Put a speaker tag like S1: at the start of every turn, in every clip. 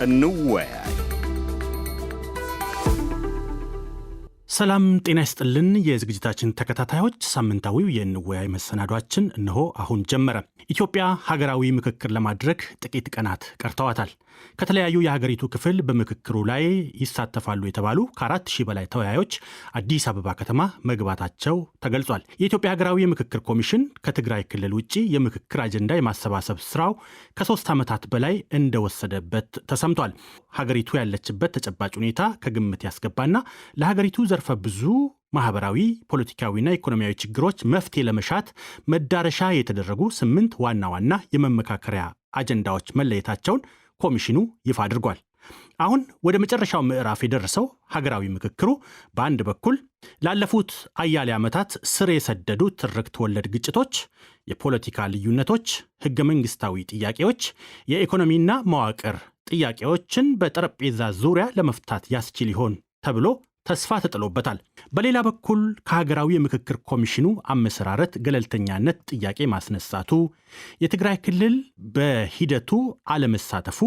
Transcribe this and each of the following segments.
S1: እንወያይ።
S2: ሰላም ጤና ይስጥልን የዝግጅታችን ተከታታዮች፣ ሳምንታዊው የእንወያይ መሰናዷችን እነሆ አሁን ጀመረ። ኢትዮጵያ ሀገራዊ ምክክር ለማድረግ ጥቂት ቀናት ቀርተዋታል። ከተለያዩ የሀገሪቱ ክፍል በምክክሩ ላይ ይሳተፋሉ የተባሉ ከ4000 በላይ ተወያዮች አዲስ አበባ ከተማ መግባታቸው ተገልጿል። የኢትዮጵያ ሀገራዊ የምክክር ኮሚሽን ከትግራይ ክልል ውጭ የምክክር አጀንዳ የማሰባሰብ ስራው ከ3 ዓመታት በላይ እንደወሰደበት ተሰምቷል። ሀገሪቱ ያለችበት ተጨባጭ ሁኔታ ከግምት ያስገባና ለሀገሪቱ ዘርፈ ብዙ ማህበራዊ፣ ፖለቲካዊና ኢኮኖሚያዊ ችግሮች መፍትሄ ለመሻት መዳረሻ የተደረጉ 8 ዋና ዋና የመመካከሪያ አጀንዳዎች መለየታቸውን ኮሚሽኑ ይፋ አድርጓል። አሁን ወደ መጨረሻው ምዕራፍ የደረሰው ሀገራዊ ምክክሩ በአንድ በኩል ላለፉት አያሌ ዓመታት ስር የሰደዱ ትርክት ወለድ ግጭቶች፣ የፖለቲካ ልዩነቶች፣ ህገ መንግስታዊ ጥያቄዎች፣ የኢኮኖሚና መዋቅር ጥያቄዎችን በጠረጴዛ ዙሪያ ለመፍታት ያስችል ይሆን ተብሎ ተስፋ ተጥሎበታል። በሌላ በኩል ከሀገራዊ የምክክር ኮሚሽኑ አመሰራረት ገለልተኛነት ጥያቄ ማስነሳቱ፣ የትግራይ ክልል በሂደቱ አለመሳተፉ፣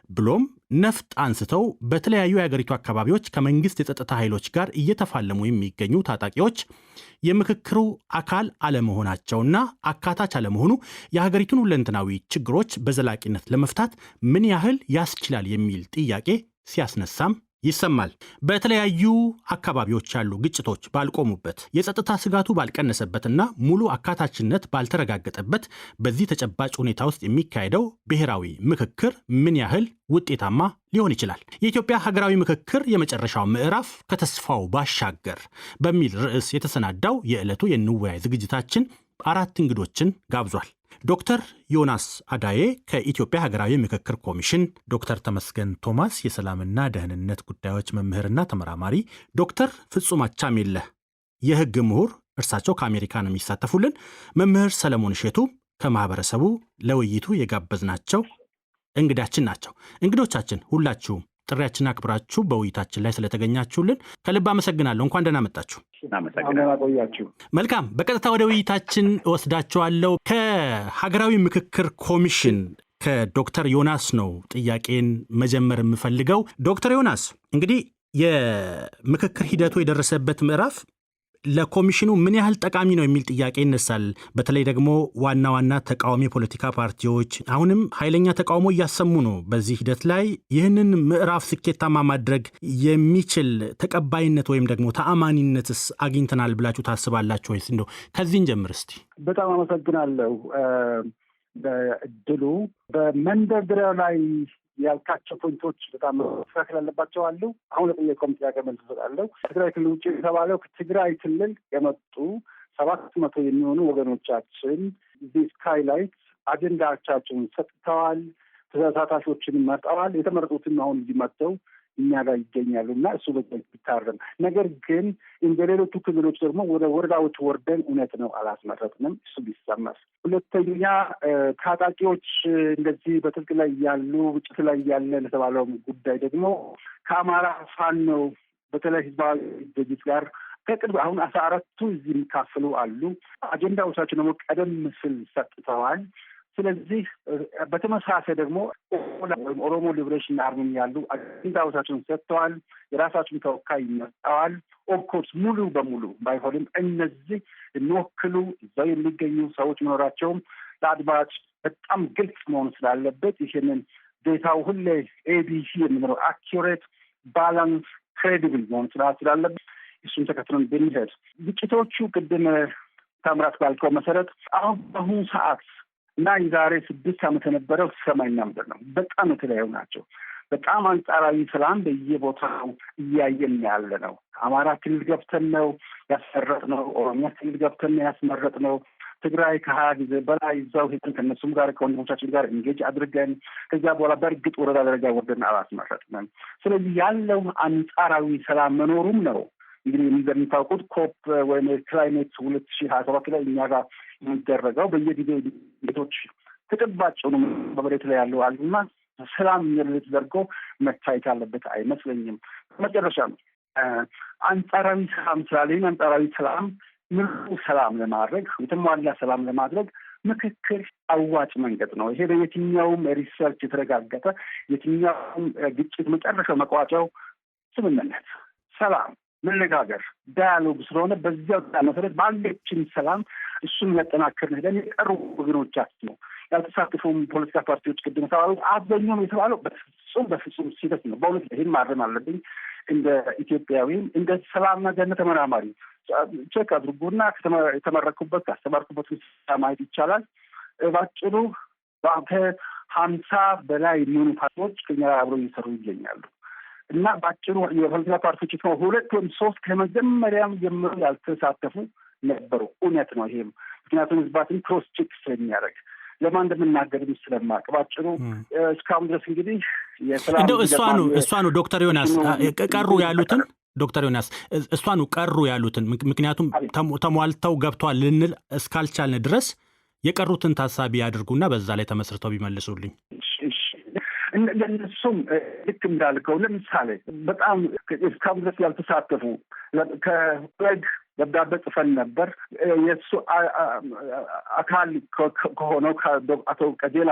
S2: ብሎም ነፍጥ አንስተው በተለያዩ የሀገሪቱ አካባቢዎች ከመንግስት የጸጥታ ኃይሎች ጋር እየተፋለሙ የሚገኙ ታጣቂዎች የምክክሩ አካል አለመሆናቸውና አካታች አለመሆኑ የሀገሪቱን ሁለንተናዊ ችግሮች በዘላቂነት ለመፍታት ምን ያህል ያስችላል የሚል ጥያቄ ሲያስነሳም ይሰማል። በተለያዩ አካባቢዎች ያሉ ግጭቶች ባልቆሙበት፣ የጸጥታ ስጋቱ ባልቀነሰበትና ሙሉ አካታችነት ባልተረጋገጠበት በዚህ ተጨባጭ ሁኔታ ውስጥ የሚካሄደው ብሔራዊ ምክክር ምን ያህል ውጤታማ ሊሆን ይችላል? የኢትዮጵያ ሀገራዊ ምክክር የመጨረሻው ምዕራፍ ከተስፋው ባሻገር በሚል ርዕስ የተሰናዳው የዕለቱ የእንወያይ ዝግጅታችን 4 እንግዶችን ጋብዟል። ዶክተር ዮናስ አዳዬ ከኢትዮጵያ ሀገራዊ ምክክር ኮሚሽን፣ ዶክተር ተመስገን ቶማስ የሰላምና ደህንነት ጉዳዮች መምህርና ተመራማሪ፣ ዶክተር ፍጹም አቻሜለህ የህግ ምሁር፣ እርሳቸው ከአሜሪካ ነው የሚሳተፉልን፣ መምህር ሰለሞን እሸቱ ከማህበረሰቡ ለውይይቱ የጋበዝናቸው እንግዳችን ናቸው። እንግዶቻችን ሁላችሁም ጥሪያችን አክብራችሁ በውይይታችን ላይ ስለተገኛችሁልን ከልብ አመሰግናለሁ። እንኳን ደህና መጣችሁ። መልካም፣ በቀጥታ ወደ ውይይታችን እወስዳችኋለሁ። ከሀገራዊ ምክክር ኮሚሽን ከዶክተር ዮናስ ነው ጥያቄን መጀመር የምፈልገው። ዶክተር ዮናስ እንግዲህ የምክክር ሂደቱ የደረሰበት ምዕራፍ ለኮሚሽኑ ምን ያህል ጠቃሚ ነው የሚል ጥያቄ ይነሳል። በተለይ ደግሞ ዋና ዋና ተቃዋሚ የፖለቲካ ፓርቲዎች አሁንም ኃይለኛ ተቃውሞ እያሰሙ ነው በዚህ ሂደት ላይ። ይህንን ምዕራፍ ስኬታማ ማድረግ የሚችል ተቀባይነት ወይም ደግሞ ተአማኒነትስ አግኝተናል ብላችሁ ታስባላችሁ ወይስ? እንደው ከዚህን ጀምር እስቲ።
S3: በጣም አመሰግናለሁ እድሉ። በመንደርደሪያ ላይ ያልካቸው ፖይንቶች በጣም መስተካከል ያለባቸው አሉ። አሁን ለጠየቀውም ጥያቄ መልስ እሰጣለሁ። ትግራይ ክልል ውጭ የተባለው ከትግራይ ክልል የመጡ 700 የሚሆኑ ወገኖቻችን እዚህ ስካይላይት አጀንዳዎቻቸውን ሰጥተዋል። ተሳታፊዎችን መርጠዋል። የተመረጡትም አሁን እዚህ መጥተው እኛ ጋር ይገኛሉ እና እሱ ቢታረም። ነገር ግን እንደ ሌሎቹ ክልሎች ደግሞ ወደ ወረዳዎች ወርደን እውነት ነው አላስመረጥንም፣ እሱ ቢሰመር። ሁለተኛ ታጣቂዎች እንደዚህ በትጥቅ ላይ ያሉ ግጭት ላይ ያለ ለተባለው ጉዳይ ደግሞ ከአማራ ፋኖ በተለይ ህዝባዊ ድርጅት ጋር ከቅርብ አሁን 14ቱ እዚህ የሚካፈሉ አሉ። አጀንዳዎቻቸው ደግሞ ቀደም ሲል ሰጥተዋል። ስለዚህ በተመሳሳይ ደግሞ ወይም ኦሮሞ ሊብሬሽን አርሚ ያሉ አጀንዳዎቻቸውን ሰጥተዋል። የራሳቸውን ተወካይ ይመርጠዋል። ኦፍኮርስ ሙሉ በሙሉ ባይሆንም እነዚህ የሚወክሉ እዛው የሚገኙ ሰዎች መኖራቸውም ለአድማጭ በጣም ግልጽ መሆኑ ስላለበት ይህንን ዴታው ሁሌ ኤቢሲ የምንለው አኪሬት፣ ባላንስ፣ ክሬዲብል መሆኑ ስላለበት እሱን ተከትለን ብንሄድ ግጭቶቹ ቅድም ታምራት ባልከው መሰረት አሁን በአሁኑ ሰዓት እና የዛሬ 6 ዓመት የነበረው ሰማይና ምድር ነው። በጣም የተለያዩ ናቸው። በጣም አንጻራዊ ሰላም በየቦታው እያየን ያለ ነው። አማራ ክልል ገብተን ነው ያስመረጥነው። ኦሮሚያ ክልል ገብተን ነው ያስመረጥነው። ትግራይ ከ20 ጊዜ በላይ እዛው ሄደን ከእነሱም ጋር ከወንድሞቻችን ጋር ኢንጌጅ አድርገን ከዚያ በኋላ በእርግጥ ወረዳ ደረጃ ወርደን አላስመረጥንም። ስለዚህ ያለው አንጻራዊ ሰላም መኖሩም ነው። እንግዲህ እንደምታውቁት ኮፕ ወይም ክላይሜት 2027 ላይ እኛ ጋር የሚደረገው በየጊዜው ቤቶች ተጨባጭ ሆኖ በመሬት ላይ ያለው አሉና ሰላም ተደርጎ መታየት ያለበት አይመስለኝም። መጨረሻ አንጻራዊ ሰላም ስላለኝ አንጻራዊ ሰላም ምሉ ሰላም ለማድረግ የተሟላ ሰላም ለማድረግ ምክክር አዋጭ መንገድ ነው። ይሄ በየትኛውም ሪሰርች የተረጋገጠ የትኛውም ግጭት መጨረሻው መቋጫው ስምምነት፣ ሰላም፣ መነጋገር፣ ዳያሎግ ስለሆነ በዚያው መሰረት ባለችን ሰላም እሱን ያጠናክርን ሄደን የቀሩ ወገኖቻችን ነው ያልተሳተፉም ፖለቲካ ፓርቲዎች ቅድም የተባሉት አብዛኛውም የተባለው በፍጹም ስህተት ነው። በእውነት ይህን ማረም አለብኝ። እንደ ኢትዮጵያዊም እንደ ሰላምና ደህንነት ተመራማሪ ቼክ አድርጉና የተመረኩበት ካስተማርኩበት ማየት ይቻላል። ባጭሩ ከ50 በላይ የሚሆኑ ፓርቲዎች ከኛ አብረው እየሰሩ ይገኛሉ እና ባጭሩ የፖለቲካ ፓርቲዎች ነው 2 ወይም 3 ከመጀመሪያም ጀምሮ ያልተሳተፉ ነበሩ። እውነት ነው ይሄም ምክንያቱም ህዝባትን ክሮስ ቼክ ስለሚያደርግ ለማን እንደምናገርም ስለማቅ ባጭሩ እስካሁን ድረስ እንግዲህ
S2: እንደው እሷ ነው ዶክተር ዮናስ ቀሩ ያሉትን ዶክተር ዮናስ እሷኑ ቀሩ ያሉትን ምክንያቱም ተሟልተው ገብቷል ልንል እስካልቻልን ድረስ የቀሩትን ታሳቢ ያድርጉና በዛ ላይ ተመስርተው ቢመልሱልኝ።
S3: ለእነሱም ልክ እንዳልከው ለምሳሌ በጣም እስካሁን ድረስ ያልተሳተፉ ከወግ ደብዳቤ ጽፈን ነበር። የእሱ አካል ከሆነው ከአቶ ቀጀላ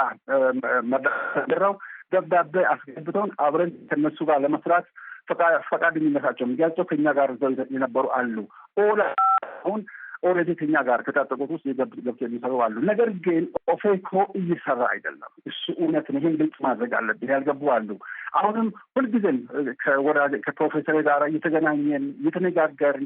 S3: መደራው ደብዳቤ አስገብተውን አብረን ከነሱ ጋር ለመስራት ፈቃደኝነታቸው የሚገልጸው ከኛ ጋር የነበሩ አሉ። አሁን ኦልሬዲ ከኛ ጋር ከታጠቁት ውስጥ ገብቶ የሚሰሩ አሉ። ነገር ግን ኦፌኮ እየሰራ አይደለም። እሱ እውነት ነው። ይህን ግልጽ ማድረግ አለብን። ያልገቡ አሉ። አሁንም ሁልጊዜም ከፕሮፌሰር ጋር እየተገናኘን እየተነጋገርን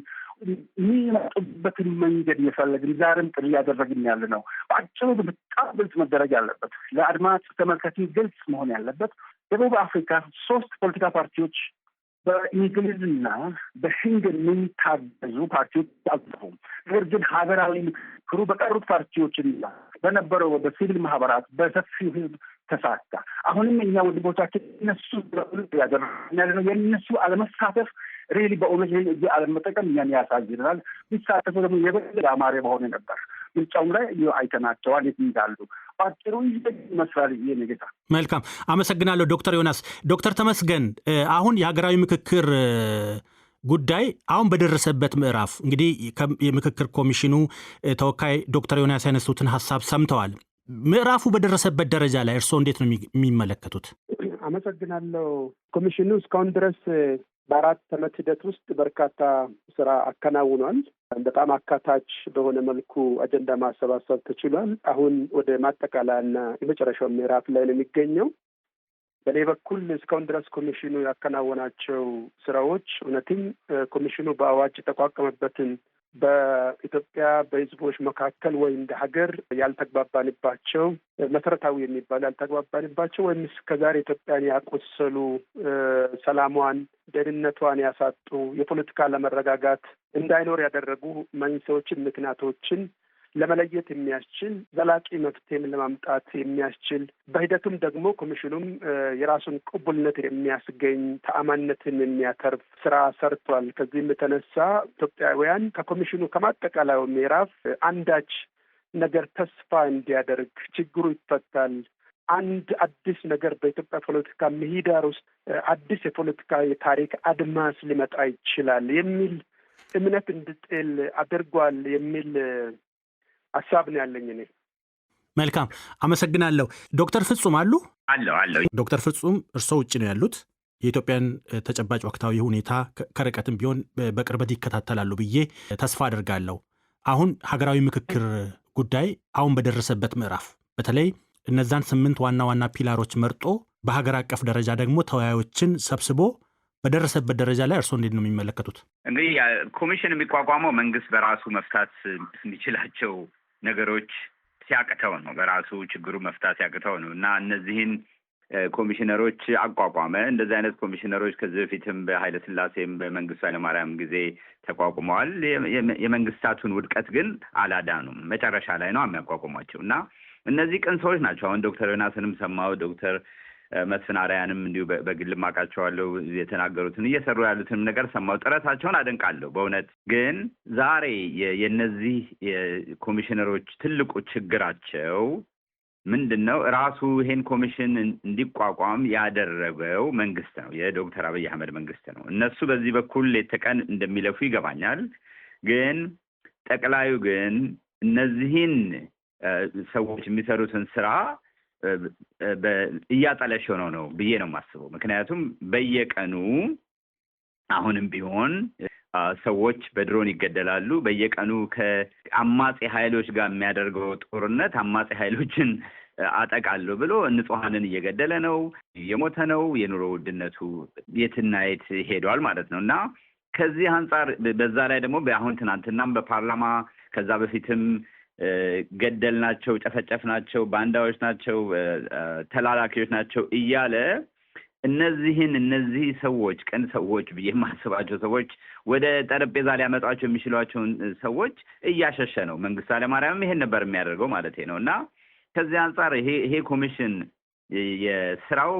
S3: የሚመጡበትን መንገድ እየፈለግን ዛሬም ጥሪ እያደረግን ያለ ነው። በአጭሩ በጣም ግልጽ መደረግ ያለበት ለአድማጭ ተመልካች ግልጽ መሆን ያለበት ደቡብ አፍሪካ 3 ፖለቲካ ፓርቲዎች በእንግሊዝና በህንድ የሚታገዙ ፓርቲዎች አልተፉም። ነገር ግን ሀገራዊ ምክክሩ በቀሩት ፓርቲዎችና በነበረው በሲቪል ማህበራት በሰፊው ህዝብ ተሳካ። አሁንም እኛ ወንድሞቻችን እነሱ ያደረግነው የእነሱ አለመሳተፍ ሪሊ በእውነት ይህ አለመጠቀም እኛን ያሳዝናል። ቢሳተፉ ደግሞ የበለጠ አማረ በሆነ ነበር። ምርጫውም ላይ አይተናቸዋል የት እንዳሉ። ባጭሩ ይመስላል ይሄ ነገታ።
S2: መልካም አመሰግናለሁ ዶክተር ዮናስ። ዶክተር ተመስገን አሁን የሀገራዊ ምክክር ጉዳይ አሁን በደረሰበት ምዕራፍ እንግዲህ የምክክር ኮሚሽኑ ተወካይ ዶክተር ዮናስ ያነሱትን ሀሳብ ሰምተዋል። ምዕራፉ በደረሰበት ደረጃ ላይ እርስዎ እንዴት ነው የሚመለከቱት?
S1: አመሰግናለሁ። ኮሚሽኑ እስካሁን ድረስ በ4 ዓመት ሂደት ውስጥ በርካታ ስራ አከናውኗል። በጣም አካታች በሆነ መልኩ አጀንዳ ማሰባሰብ ተችሏል። አሁን ወደ ማጠቃለያና የመጨረሻው ምዕራፍ ላይ ነው የሚገኘው። በእኔ በኩል እስካሁን ድረስ ኮሚሽኑ ያከናወናቸው ስራዎች እውነትም ኮሚሽኑ በአዋጅ የተቋቋመበትን በኢትዮጵያ በህዝቦች መካከል ወይም እንደ ሀገር ያልተግባባንባቸው መሰረታዊ የሚባሉ ያልተግባባንባቸው ወይም እስከዛሬ ኢትዮጵያን ያቆሰሉ፣ ሰላሟን፣ ደህንነቷን ያሳጡ፣ የፖለቲካ አለመረጋጋት እንዳይኖር ያደረጉ መንስኤዎችን፣ ምክንያቶችን ለመለየት የሚያስችል ዘላቂ መፍትሄም ለማምጣት የሚያስችል በሂደቱም ደግሞ ኮሚሽኑም የራሱን ቅቡልነት የሚያስገኝ ተአማንነትን የሚያተርፍ ስራ ሰርቷል። ከዚህም የተነሳ ኢትዮጵያውያን ከኮሚሽኑ ከማጠቃለያው ምዕራፍ አንዳች ነገር ተስፋ እንዲያደርግ ችግሩ ይፈታል፣ አንድ አዲስ ነገር በኢትዮጵያ ፖለቲካ ምህዳር ውስጥ አዲስ የፖለቲካ የታሪክ አድማስ ሊመጣ ይችላል የሚል እምነት እንድጥል አድርጓል የሚል ሀሳብ ነው ያለኝ እኔ።
S2: መልካም አመሰግናለሁ። ዶክተር ፍጹም አሉ?
S4: አለው
S2: ዶክተር ፍጹም እርስዎ ውጭ ነው ያሉት። የኢትዮጵያን ተጨባጭ ወቅታዊ ሁኔታ ከርቀትም ቢሆን በቅርበት ይከታተላሉ ብዬ ተስፋ አድርጋለሁ። አሁን ሀገራዊ ምክክር ጉዳይ አሁን በደረሰበት ምዕራፍ በተለይ እነዛን 8 ዋና ዋና ፒላሮች መርጦ በሀገር አቀፍ ደረጃ ደግሞ ተወያዮችን ሰብስቦ በደረሰበት ደረጃ ላይ እርስዎ እንዴት ነው የሚመለከቱት?
S4: እንግዲህ ኮሚሽን የሚቋቋመው መንግስት በራሱ መፍታት የሚችላቸው ነገሮች ሲያቅተው ነው። በራሱ ችግሩ መፍታት ሲያቅተው ነው እና እነዚህን ኮሚሽነሮች አቋቋመ። እንደዚህ አይነት ኮሚሽነሮች ከዚህ በፊትም በኃይለ ሥላሴም በመንግስቱ ኃይለማርያም ጊዜ ተቋቁመዋል። የመንግስታቱን ውድቀት ግን አላዳኑም። መጨረሻ ላይ ነው የሚያቋቁሟቸው እና እነዚህ ቅን ሰዎች ናቸው። አሁን ዶክተር ዮናስንም ሰማው፣ ዶክተር መስፍን አርአያንም እንዲሁ በግል ማቃቸዋለሁ። የተናገሩትን እየሰሩ ያሉትንም ነገር ሰማው። ጥረታቸውን አደንቃለሁ በእውነት። ግን ዛሬ የነዚህ የኮሚሽነሮች ትልቁ ችግራቸው ምንድን ነው? ራሱ ይሄን ኮሚሽን እንዲቋቋም ያደረገው መንግስት ነው፣ የዶክተር አብይ አህመድ መንግስት ነው። እነሱ በዚህ በኩል ሌት ተቀን እንደሚለፉ ይገባኛል። ግን ጠቅላዩ ግን እነዚህን ሰዎች የሚሰሩትን ስራ እያጠለሸው ነው ብዬ ነው የማስበው። ምክንያቱም በየቀኑ አሁንም ቢሆን ሰዎች በድሮን ይገደላሉ። በየቀኑ ከአማጺ ኃይሎች ጋር የሚያደርገው ጦርነት አማጺ ኃይሎችን አጠቃለሁ ብሎ ንጹሐንን እየገደለ ነው፣ እየሞተ ነው። የኑሮ ውድነቱ የትና የት ሄዷል ማለት ነው እና ከዚህ አንጻር በዛ ላይ ደግሞ አሁን ትናንትናም በፓርላማ ከዛ በፊትም ገደልናቸው፣ ጨፈጨፍናቸው፣ ባንዳዎች ናቸው፣ ተላላኪዎች ናቸው እያለ እነዚህ ሰዎች ቅን ሰዎች ብዬ የማስባቸው ሰዎች ወደ ጠረጴዛ ሊያመጣቸው የሚችሏቸውን ሰዎች እያሸሸ ነው። መንግስቱ ኃይለማርያምም ይሄን ነበር የሚያደርገው ማለት ነው እና ከዚህ አንጻር ይሄ ኮሚሽን የስራው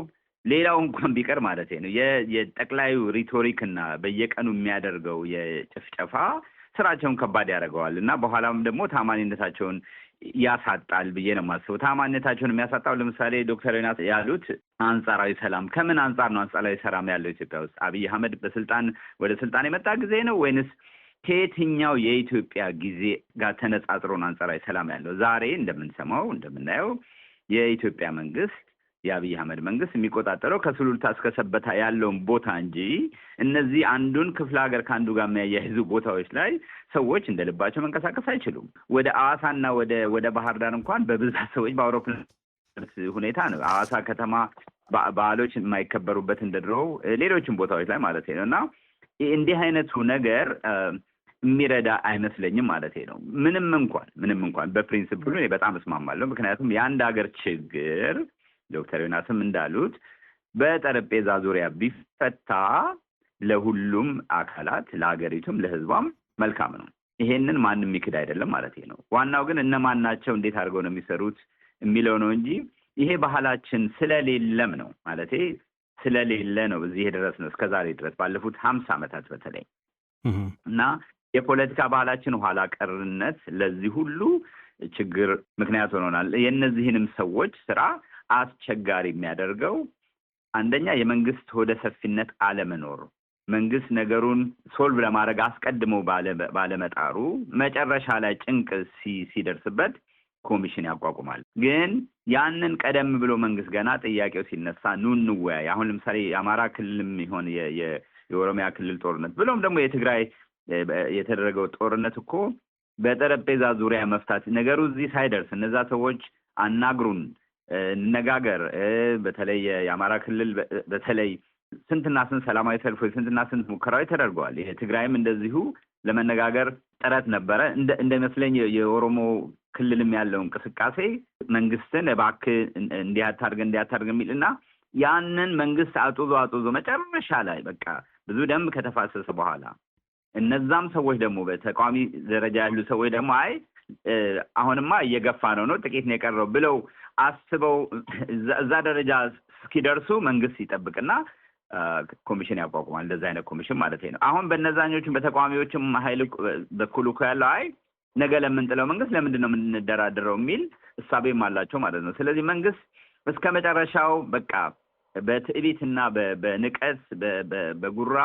S4: ሌላው እንኳን ቢቀር ማለት ነው የጠቅላዩ ሪቶሪክ እና በየቀኑ የሚያደርገው የጭፍጨፋ ስራቸውን ከባድ ያደርገዋል እና በኋላም ደግሞ ታማኝነታቸውን ያሳጣል ብዬ ነው የማስበው። ታማኝነታቸውን የሚያሳጣው ለምሳሌ ዶክተር ዮናስ ያሉት አንጻራዊ ሰላም፣ ከምን አንጻር ነው አንጻራዊ ሰላም ያለው ኢትዮጵያ ውስጥ? አብይ አህመድ ወደ ስልጣን የመጣ ጊዜ ነው ወይንስ ከየትኛው የኢትዮጵያ ጊዜ ጋር ተነጻጽሮ ነው አንጻራዊ ሰላም ያለው? ዛሬ እንደምንሰማው እንደምናየው የኢትዮጵያ መንግስት የአብይ አህመድ መንግስት የሚቆጣጠረው ከሱሉልታ እስከ ሰበታ ያለውን ቦታ እንጂ እነዚህ አንዱን ክፍለ ሀገር ከአንዱ ጋር የሚያያይዙ ቦታዎች ላይ ሰዎች እንደ ልባቸው መንቀሳቀስ አይችሉም። ወደ ሐዋሳና ወደ ባህር ዳር እንኳን በብዛት ሰዎች በአውሮፕላን ሁኔታ ነው። ሐዋሳ ከተማ በዓሎች የማይከበሩበት እንደድሮው ሌሎችም ቦታዎች ላይ ማለት ነው እና እንዲህ አይነቱ ነገር የሚረዳ አይመስለኝም ማለት ነው። ምንም እንኳን በፕሪንሲፕሉ እኔ በጣም እስማማለሁ። ምክንያቱም የአንድ ሀገር ችግር ዶክተር ዮናስም እንዳሉት በጠረጴዛ ዙሪያ ቢፈታ ለሁሉም አካላት ለሀገሪቱም ለህዝቧም መልካም ነው። ይሄንን ማንም የሚክድ አይደለም ማለት ነው። ዋናው ግን እነማን ናቸው፣ እንዴት አድርገው ነው የሚሰሩት የሚለው ነው እንጂ ይሄ ባህላችን ስለሌለም ነው ማለት ስለሌለ ነው እዚህ የደረስነው እስከዛሬ ድረስ ባለፉት 50 ዓመታት በተለይ እና የፖለቲካ ባህላችን ኋላ ቀርነት ለዚህ ሁሉ ችግር ምክንያት ሆኖናል። የእነዚህንም ሰዎች ስራ አስቸጋሪ የሚያደርገው አንደኛ የመንግስት ሆደ ሰፊነት አለመኖር፣ መንግስት ነገሩን ሶልቭ ለማድረግ አስቀድሞ ባለመጣሩ መጨረሻ ላይ ጭንቅ ሲደርስበት ኮሚሽን ያቋቁማል። ግን ያንን ቀደም ብሎ መንግስት ገና ጥያቄው ሲነሳ ኑ እንወያይ። አሁን ለምሳሌ የአማራ ክልልም ይሆን የኦሮሚያ ክልል ጦርነት ብሎም ደግሞ የትግራይ የተደረገው ጦርነት እኮ በጠረጴዛ ዙሪያ መፍታት ነገሩ እዚህ ሳይደርስ እነዛ ሰዎች አናግሩን እንነጋገር። በተለይ የአማራ ክልል በተለይ ስንትና ስንት ሰላማዊ ሰልፎች ስንትና ስንት ሙከራዎች ተደርገዋል። የትግራይም እንደዚሁ ለመነጋገር ጥረት ነበረ። እንደመስለኝ የኦሮሞ ክልልም ያለው እንቅስቃሴ መንግስትን እባክህ እንዲያታርግ የሚልና ያንን መንግስት አጡዞ መጨረሻ ላይ በቃ ብዙ ደም ከተፋሰሰ በኋላ እነዛም ሰዎች ደግሞ በተቃዋሚ ደረጃ ያሉ ሰዎች ደግሞ አሁንማ እየገፋ ነው ጥቂት ነው የቀረው ብለው አስበው እዛ ደረጃ እስኪደርሱ መንግስት ይጠብቅና ኮሚሽን ያቋቁማል። እንደዛ አይነት ኮሚሽን ማለት ነው። አሁን በነዛኞቹም በተቃዋሚዎችም ኃይል በኩል እኮ ያለው ነገ ለምንጥለው መንግስት ለምንድን ነው የምንደራደረው የሚል እሳቤም አላቸው ማለት ነው። ስለዚህ መንግስት እስከ መጨረሻው በቃ በትዕቢትና በንቀት በጉራ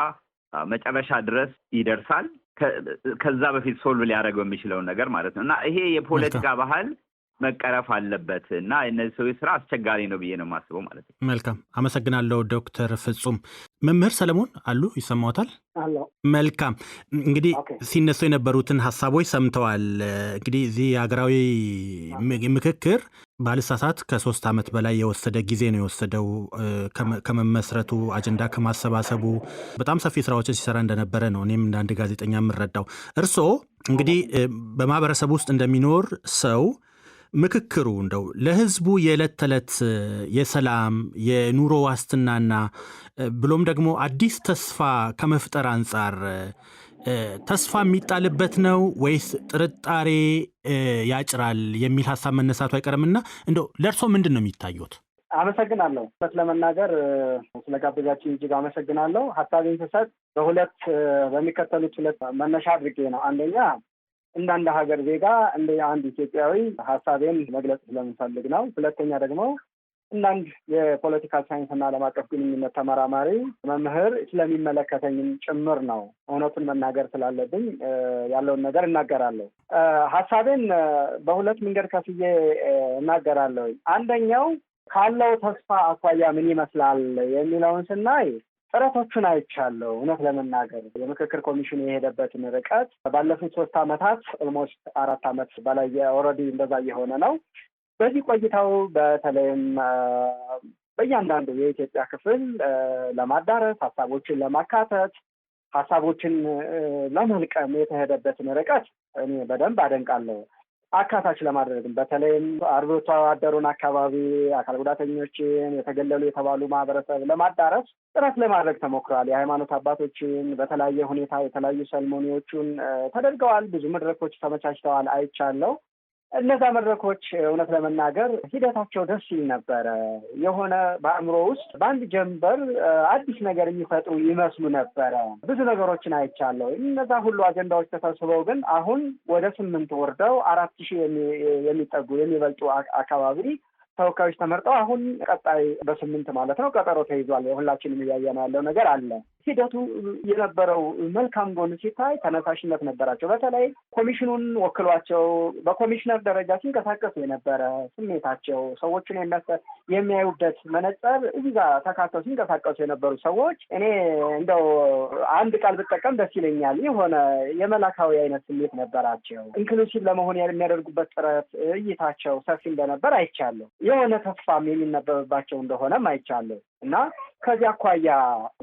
S4: መጨረሻ ድረስ ይደርሳል። ከዛ በፊት ሶልቭ ሊያደርገው የሚችለውን ነገር ማለት ነው እና ይሄ የፖለቲካ ባህል መቀረፍ አለበት እና እነዚህ ሰዎች ስራ አስቸጋሪ ነው ብዬ ነው የማስበው ማለት ነው።
S2: መልካም አመሰግናለሁ ዶክተር ፍጹም። መምህር ሰለሞን አሉ ይሰማዎታል? መልካም እንግዲህ ሲነሱ የነበሩትን ሀሳቦች ሰምተዋል። እንግዲህ እዚህ ሀገራዊ ምክክር ባልሳሳት ከ3 ዓመት በላይ የወሰደ ጊዜ ነው የወሰደው። ከመመስረቱ አጀንዳ ከማሰባሰቡ በጣም ሰፊ ስራዎችን ሲሰራ እንደነበረ ነው እኔም እንደ አንድ ጋዜጠኛ የምረዳው። እርስዎ እንግዲህ በማህበረሰብ ውስጥ እንደሚኖር ሰው ምክክሩ እንደው ለህዝቡ የዕለት ተዕለት የሰላም የኑሮ ዋስትናና ብሎም ደግሞ አዲስ ተስፋ ከመፍጠር አንጻር ተስፋ የሚጣልበት ነው ወይስ ጥርጣሬ ያጭራል የሚል ሀሳብ መነሳቱ አይቀርምና እንደው ለእርሶ ምንድን ነው የሚታዩት?
S3: አመሰግናለሁ። ለመናገር ስለጋበዛችሁኝ እጅግ አመሰግናለሁ። ሀሳቤን ስሰጥ በሚከተሉት 2 መነሻ አድርጌ ነው። አንደኛ እንደ አንድ ሀገር ዜጋ እንደ አንድ ኢትዮጵያዊ ሀሳቤን መግለጽ ስለምፈልግ ነው። ሁለተኛ ደግሞ እናንድ የፖለቲካል ሳይንስና ዓለም አቀፍ ግንኙነት ተመራማሪ መምህር ስለሚመለከተኝም ጭምር ነው። እውነቱን መናገር ስላለብኝ ያለውን ነገር እናገራለሁ። ሀሳቤን በሁለት መንገድ ከፍዬ እናገራለሁ። አንደኛው ካለው ተስፋ አኳያ ምን ይመስላል የሚለውን ስናይ ጥረቶቹን አይቻለሁ። እውነት ለመናገር የምክክር ኮሚሽኑ የሄደበትን ርቀት ባለፉት 3 ዓመታት ኦልሞስት 4 ዓመት በላይ ኦልሬዲ እንደዛ እየሆነ ነው። በዚህ ቆይታው በተለይም በእያንዳንዱ የኢትዮጵያ ክፍል ለማዳረስ ሀሳቦችን ለማካተት ሀሳቦችን ለመልቀም የተሄደበትን ርቀት እኔ በደንብ አደንቃለሁ። አካታች ለማድረግም በተለይም አርብቶ አደሩን አካባቢ አካል ጉዳተኞችን፣ የተገለሉ የተባሉ ማህበረሰብ ለማዳረስ ጥረት ለማድረግ ተሞክሯል። የሃይማኖት አባቶችን በተለያየ ሁኔታ የተለያዩ ሰልሞኒዎቹን ተደርገዋል። ብዙ መድረኮች ተመቻችተዋል፣ አይቻለሁ። እነዛ መድረኮች እውነት ለመናገር ሂደታቸው ደስ ይል ነበረ። የሆነ በአእምሮ ውስጥ በአንድ ጀንበር አዲስ ነገር የሚፈጥሩ ይመስሉ ነበረ። ብዙ ነገሮችን አይቻለሁ። እነዛ ሁሉ አጀንዳዎች ተሰብስበው ግን አሁን ወደ 8 ወርደው 4000 የሚጠጉ የሚበልጡ አካባቢ ተወካዮች ተመርጠው አሁን ቀጣይ በ8 ማለት ነው ቀጠሮ ተይዟል። ሁላችንም እያየነው ያለው ነገር አለ። ሂደቱ የነበረው መልካም ጎን ሲታይ ተነሳሽነት ነበራቸው። በተለይ ኮሚሽኑን ወክሏቸው በኮሚሽነር ደረጃ ሲንቀሳቀሱ የነበረ ስሜታቸው ሰዎችን የሚያዩበት መነጽር እዚህ ጋር ተካተው ሲንቀሳቀሱ የነበሩ ሰዎች እኔ እንደው አንድ ቃል ብጠቀም ደስ ይለኛል። የሆነ የመላካዊ አይነት ስሜት ነበራቸው። ኢንክሉሲቭ ለመሆን የሚያደርጉበት ጥረት እይታቸው ሰፊ እንደነበር አይቻለሁ። የሆነ ተስፋም የሚነበብባቸው እንደሆነም አይቻለሁ እና ከዚህ አኳያ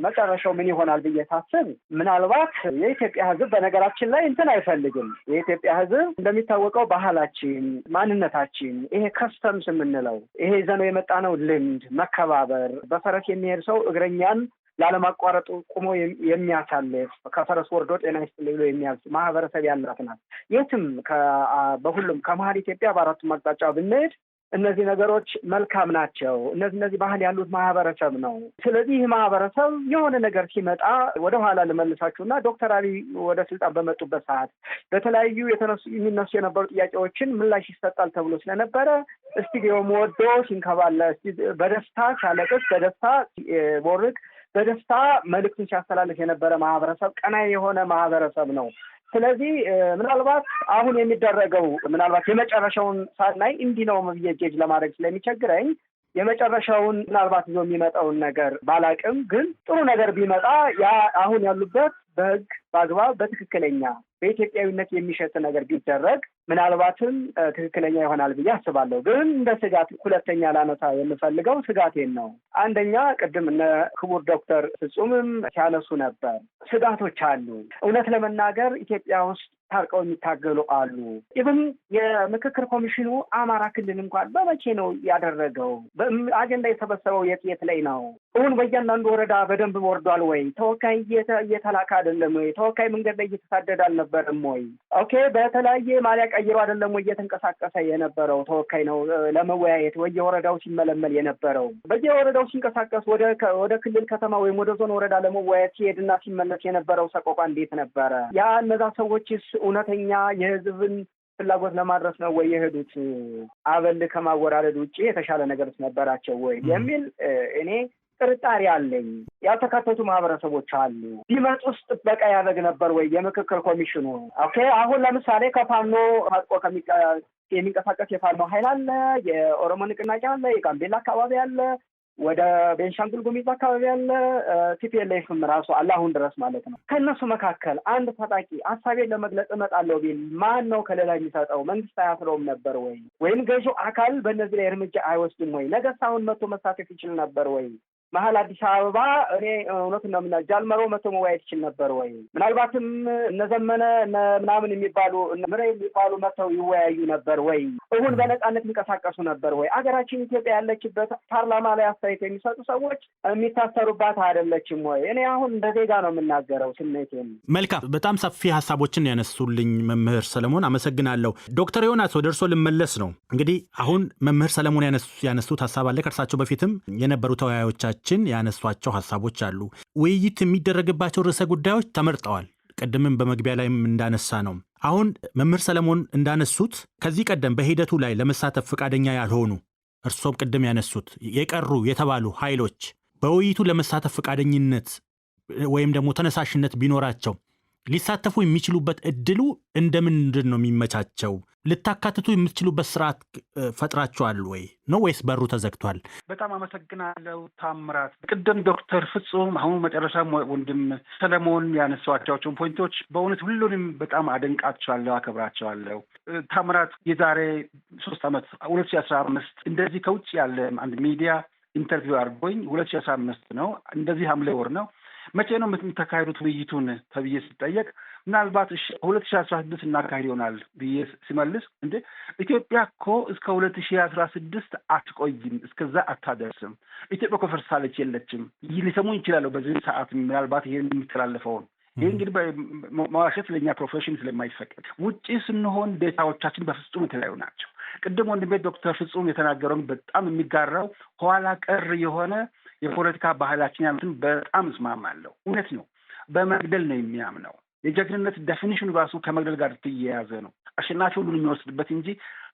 S3: መጨረሻው ምን ይሆናል ብዬ ሳስብ ምናልባት የኢትዮጵያ ሕዝብ በነገራችን ላይ እንትን አይፈልግም። የኢትዮጵያ ሕዝብ እንደሚታወቀው ባህላችን፣ ማንነታችን ይሄ ከስተምስ የምንለው ይሄ ይዘነው የመጣነው ልምድ፣ መከባበር፣ በፈረስ የሚሄድ ሰው እግረኛን ላለማቋረጡ ቁሞ የሚያሳልፍ ከፈረስ ወርዶ ጤና ይስጥልኝ ብሎ የሚያዝ ማህበረሰብ ያላት ናት። የትም በሁሉም ከመሀል ኢትዮጵያ በአራቱም አቅጣጫ ብንሄድ እነዚህ ነገሮች መልካም ናቸው። እነዚህ ባህል ያሉት ማህበረሰብ ነው። ስለዚህ ይህ ማህበረሰብ የሆነ ነገር ሲመጣ ወደኋላ ልመልሳችሁና ዶክተር አብይ ወደ ስልጣን በመጡበት ሰዓት በተለያዩ የሚነሱ የነበሩ ጥያቄዎችን ምላሽ ይሰጣል ተብሎ ስለነበረ ስቱዲዮም ወዶ ሲንከባለ በደስታ ሲያለቅስ፣ በደስታ ቦርቅ፣ በደስታ መልዕክቱን ሲያስተላልፍ የነበረ ማህበረሰብ፣ ቀናይ የሆነ ማህበረሰብ ነው። ስለዚህ ምናልባት አሁን የሚደረገው ምናልባት የመጨረሻውን ሳናይ እንዲህ ነው ብዬ ጄጅ ለማድረግ ስለሚቸግረኝ የመጨረሻውን ምናልባት ይዞ የሚመጣውን ነገር ባላቅም፣ ግን ጥሩ ነገር ቢመጣ ያ አሁን ያሉበት በህግ በአግባብ በትክክለኛ በኢትዮጵያዊነት የሚሸጥ ነገር ቢደረግ ምናልባትም ትክክለኛ ይሆናል ብዬ አስባለሁ። ግን እንደ ስጋት ሁለተኛ ላነሳ የምፈልገው ስጋቴን ነው። አንደኛ ቅድም እነ ክቡር ዶክተር ፍጹምም ሲያነሱ ነበር፣ ስጋቶች አሉ። እውነት ለመናገር ኢትዮጵያ ውስጥ ታርቀው የሚታገሉ አሉ። ኢቭን የምክክር ኮሚሽኑ አማራ ክልል እንኳን በመቼ ነው ያደረገው? አጀንዳ የሰበሰበው የት ላይ ነው? እውን በእያንዳንዱ ወረዳ በደንብ ወርዷል ወይ? ተወካይ እየተላከ አይደለም ወይ? ተወካይ መንገድ ላይ እየተሳደደ አልነበረም ወይ? ኦኬ፣ በተለያየ ማሊያ ቀይሮ አይደለም ወይ እየተንቀሳቀሰ የነበረው? ተወካይ ነው ለመወያየት ወየወረዳው ሲመለመል የነበረው። በየወረዳው ሲንቀሳቀስ ወደ ክልል ከተማ ወይም ወደ ዞን ወረዳ ለመወያየት ሲሄድና ሲመለስ የነበረው ሰቆቃ እንዴት ነበረ? ያ እነዛ ሰዎችስ እውነተኛ የህዝብን ፍላጎት ለማድረስ ነው ወይ የሄዱት? አበል ከማወራረድ ውጭ የተሻለ ነገርስ ነበራቸው ወይ የሚል እኔ ጥርጣሬ አለኝ። ያልተካተቱ ማህበረሰቦች አሉ። ቢመጡስ ጥበቃ ያደርግ ነበር ወይ የምክክር ኮሚሽኑ? ኦኬ፣ አሁን ለምሳሌ ከፋኖ ታጥቆ የሚንቀሳቀስ የፋኖ ኃይል አለ፣ የኦሮሞ ንቅናቄ አለ፣ የጋምቤላ አካባቢ አለ፣ ወደ ቤንሻንጉል ጉሙዝ አካባቢ ያለ ቲፒኤልኤፍም ራሱ አለ አሁን ድረስ ማለት ነው። ከእነሱ መካከል አንድ ታጣቂ ሀሳቤን ለመግለጽ እመጣለሁ ቢል ማን ነው ከሌላ የሚሰጠው? መንግስት አያስረውም ነበር ወይ? ወይም ገዢው አካል በእነዚህ ላይ እርምጃ አይወስድም ወይ? ነገስ አሁን መጥቶ መሳተፍ ይችል ነበር ወይ? መሀል አዲስ አበባ እኔ እውነቱን ነው የምናገረው፣ ጃልመሮ መጥቶ መወያየት ይችል ነበር ወይ? ምናልባትም እነዘመነ ምናምን የሚባሉ ምሬ የሚባሉ መጥተው ይወያዩ ነበር ወይ? እሁን በነጻነት የሚንቀሳቀሱ ነበር ወይ? አገራችን ኢትዮጵያ ያለችበት ፓርላማ ላይ አስተያየት የሚሰጡ ሰዎች የሚታሰሩባት አይደለችም ወይ? እኔ አሁን እንደ ዜጋ ነው የምናገረው ስሜቴን።
S2: መልካም፣ በጣም ሰፊ ሀሳቦችን ያነሱልኝ መምህር ሰለሞን አመሰግናለሁ። ዶክተር ዮናስ ወደ እርስዎ ልመለስ ነው። እንግዲህ አሁን መምህር ሰለሞን ያነሱት ሀሳብ አለ። ከእርሳቸው በፊትም የነበሩ ተወያዮቻችን ያነሷቸው ሀሳቦች አሉ። ውይይት የሚደረግባቸው ርዕሰ ጉዳዮች ተመርጠዋል። ቅድምም በመግቢያ ላይም እንዳነሳ ነው። አሁን መምህር ሰለሞን እንዳነሱት ከዚህ ቀደም በሂደቱ ላይ ለመሳተፍ ፈቃደኛ ያልሆኑ እርሶም ቅድም ያነሱት የቀሩ የተባሉ ኃይሎች በውይይቱ ለመሳተፍ ፈቃደኝነት ወይም ደግሞ ተነሳሽነት ቢኖራቸው ሊሳተፉ የሚችሉበት እድሉ እንደምንድን ነው የሚመቻቸው? ልታካትቱ የምትችሉበት ስርዓት ፈጥራችኋል ወይ ነው ወይስ በሩ ተዘግቷል?
S3: በጣም አመሰግናለሁ ታምራት። ቅድም ዶክተር ፍጹም አሁን መጨረሻም ወንድም ሰለሞን ያነሷቸውን ፖይንቶች በእውነት ሁሉንም በጣም አደንቃቸዋለሁ፣ አከብራቸዋለሁ። ታምራት የዛሬ 3 ዓመት 2015 እንደዚህ ከውጭ ያለ አንድ ሚዲያ ኢንተርቪው አድርጎኝ 2015 ነው እንደዚህ ሐምሌ ወር ነው መቼ ነው የምታካሂዱት ውይይቱን ተብዬ ስጠየቅ ምናልባት 2016 እናካሂድ ይሆናል ብዬ ሲመልስ እንዴ ኢትዮጵያ እኮ እስከ 2016 አትቆይም፣ እስከዛ አታደርስም፣ ኢትዮጵያ እኮ ፈርሳለች የለችም ሊሰሙኝ ይችላለሁ በዚህ ሰዓት ምናልባት ይሄን የሚተላለፈውን። ይህ እንግዲህ መዋሸት ለእኛ ፕሮፌሽን ስለማይፈቀድ ውጭ ስንሆን ዴታዎቻችን በፍጹም የተለያዩ ናቸው። ቅድም ወንድሜ ዶክተር ፍጹም የተናገረውን በጣም የሚጋራው ኋላ ቀር የሆነ የፖለቲካ ባህላችን ያሉትን በጣም እስማማለሁ። እውነት ነው። በመግደል ነው የሚያምነው። የጀግንነት ዴፊኒሽኑ ራሱ ከመግደል ጋር የተያያዘ ነው። አሸናፊ ሁሉን የሚወስድበት እንጂ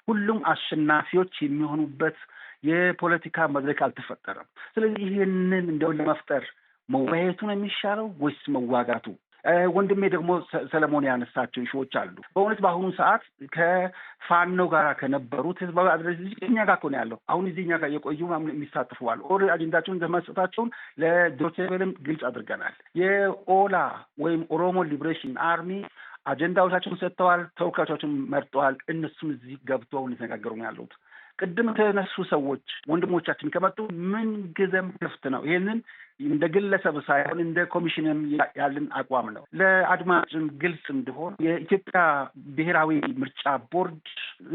S3: ሁሉም አሸናፊዎች የሚሆኑበት የፖለቲካ መድረክ አልተፈጠረም። ስለዚህ ይህንን እንደው ለመፍጠር መወያየቱ ነው የሚሻለው ወይስ መዋጋቱ? ወንድሜ ደግሞ ሰለሞን ያነሳቸው ሾዎች አሉ። በእውነት በአሁኑ ሰዓት ከፋኖ ጋር ከነበሩት ህዝባዊ አድረጅቶች እኛ ጋር እኮ ነው ያለው። አሁን እዚህ እኛ ጋር የቆዩ የሚሳተፉ አሉ። ኦር አጀንዳቸውን መስጠታቸውን ለዶቼቬለም ግልጽ አድርገናል። የኦላ ወይም ኦሮሞ ሊብሬሽን አርሚ አጀንዳዎቻቸውን ሰጥተዋል፣ ተወካዮቻቸውን መርጠዋል። እነሱም እዚህ ገብተው እየተነጋገሩ ነው ያሉት። ቅድም የተነሱ ሰዎች ወንድሞቻችን ከመጡ ምን ጊዜም ክፍት ነው። ይሄንን እንደ ግለሰብ ሳይሆን እንደ ኮሚሽንም ያለን አቋም ነው። ለአድማጭም ግልጽ እንዲሆን የኢትዮጵያ ብሔራዊ ምርጫ ቦርድ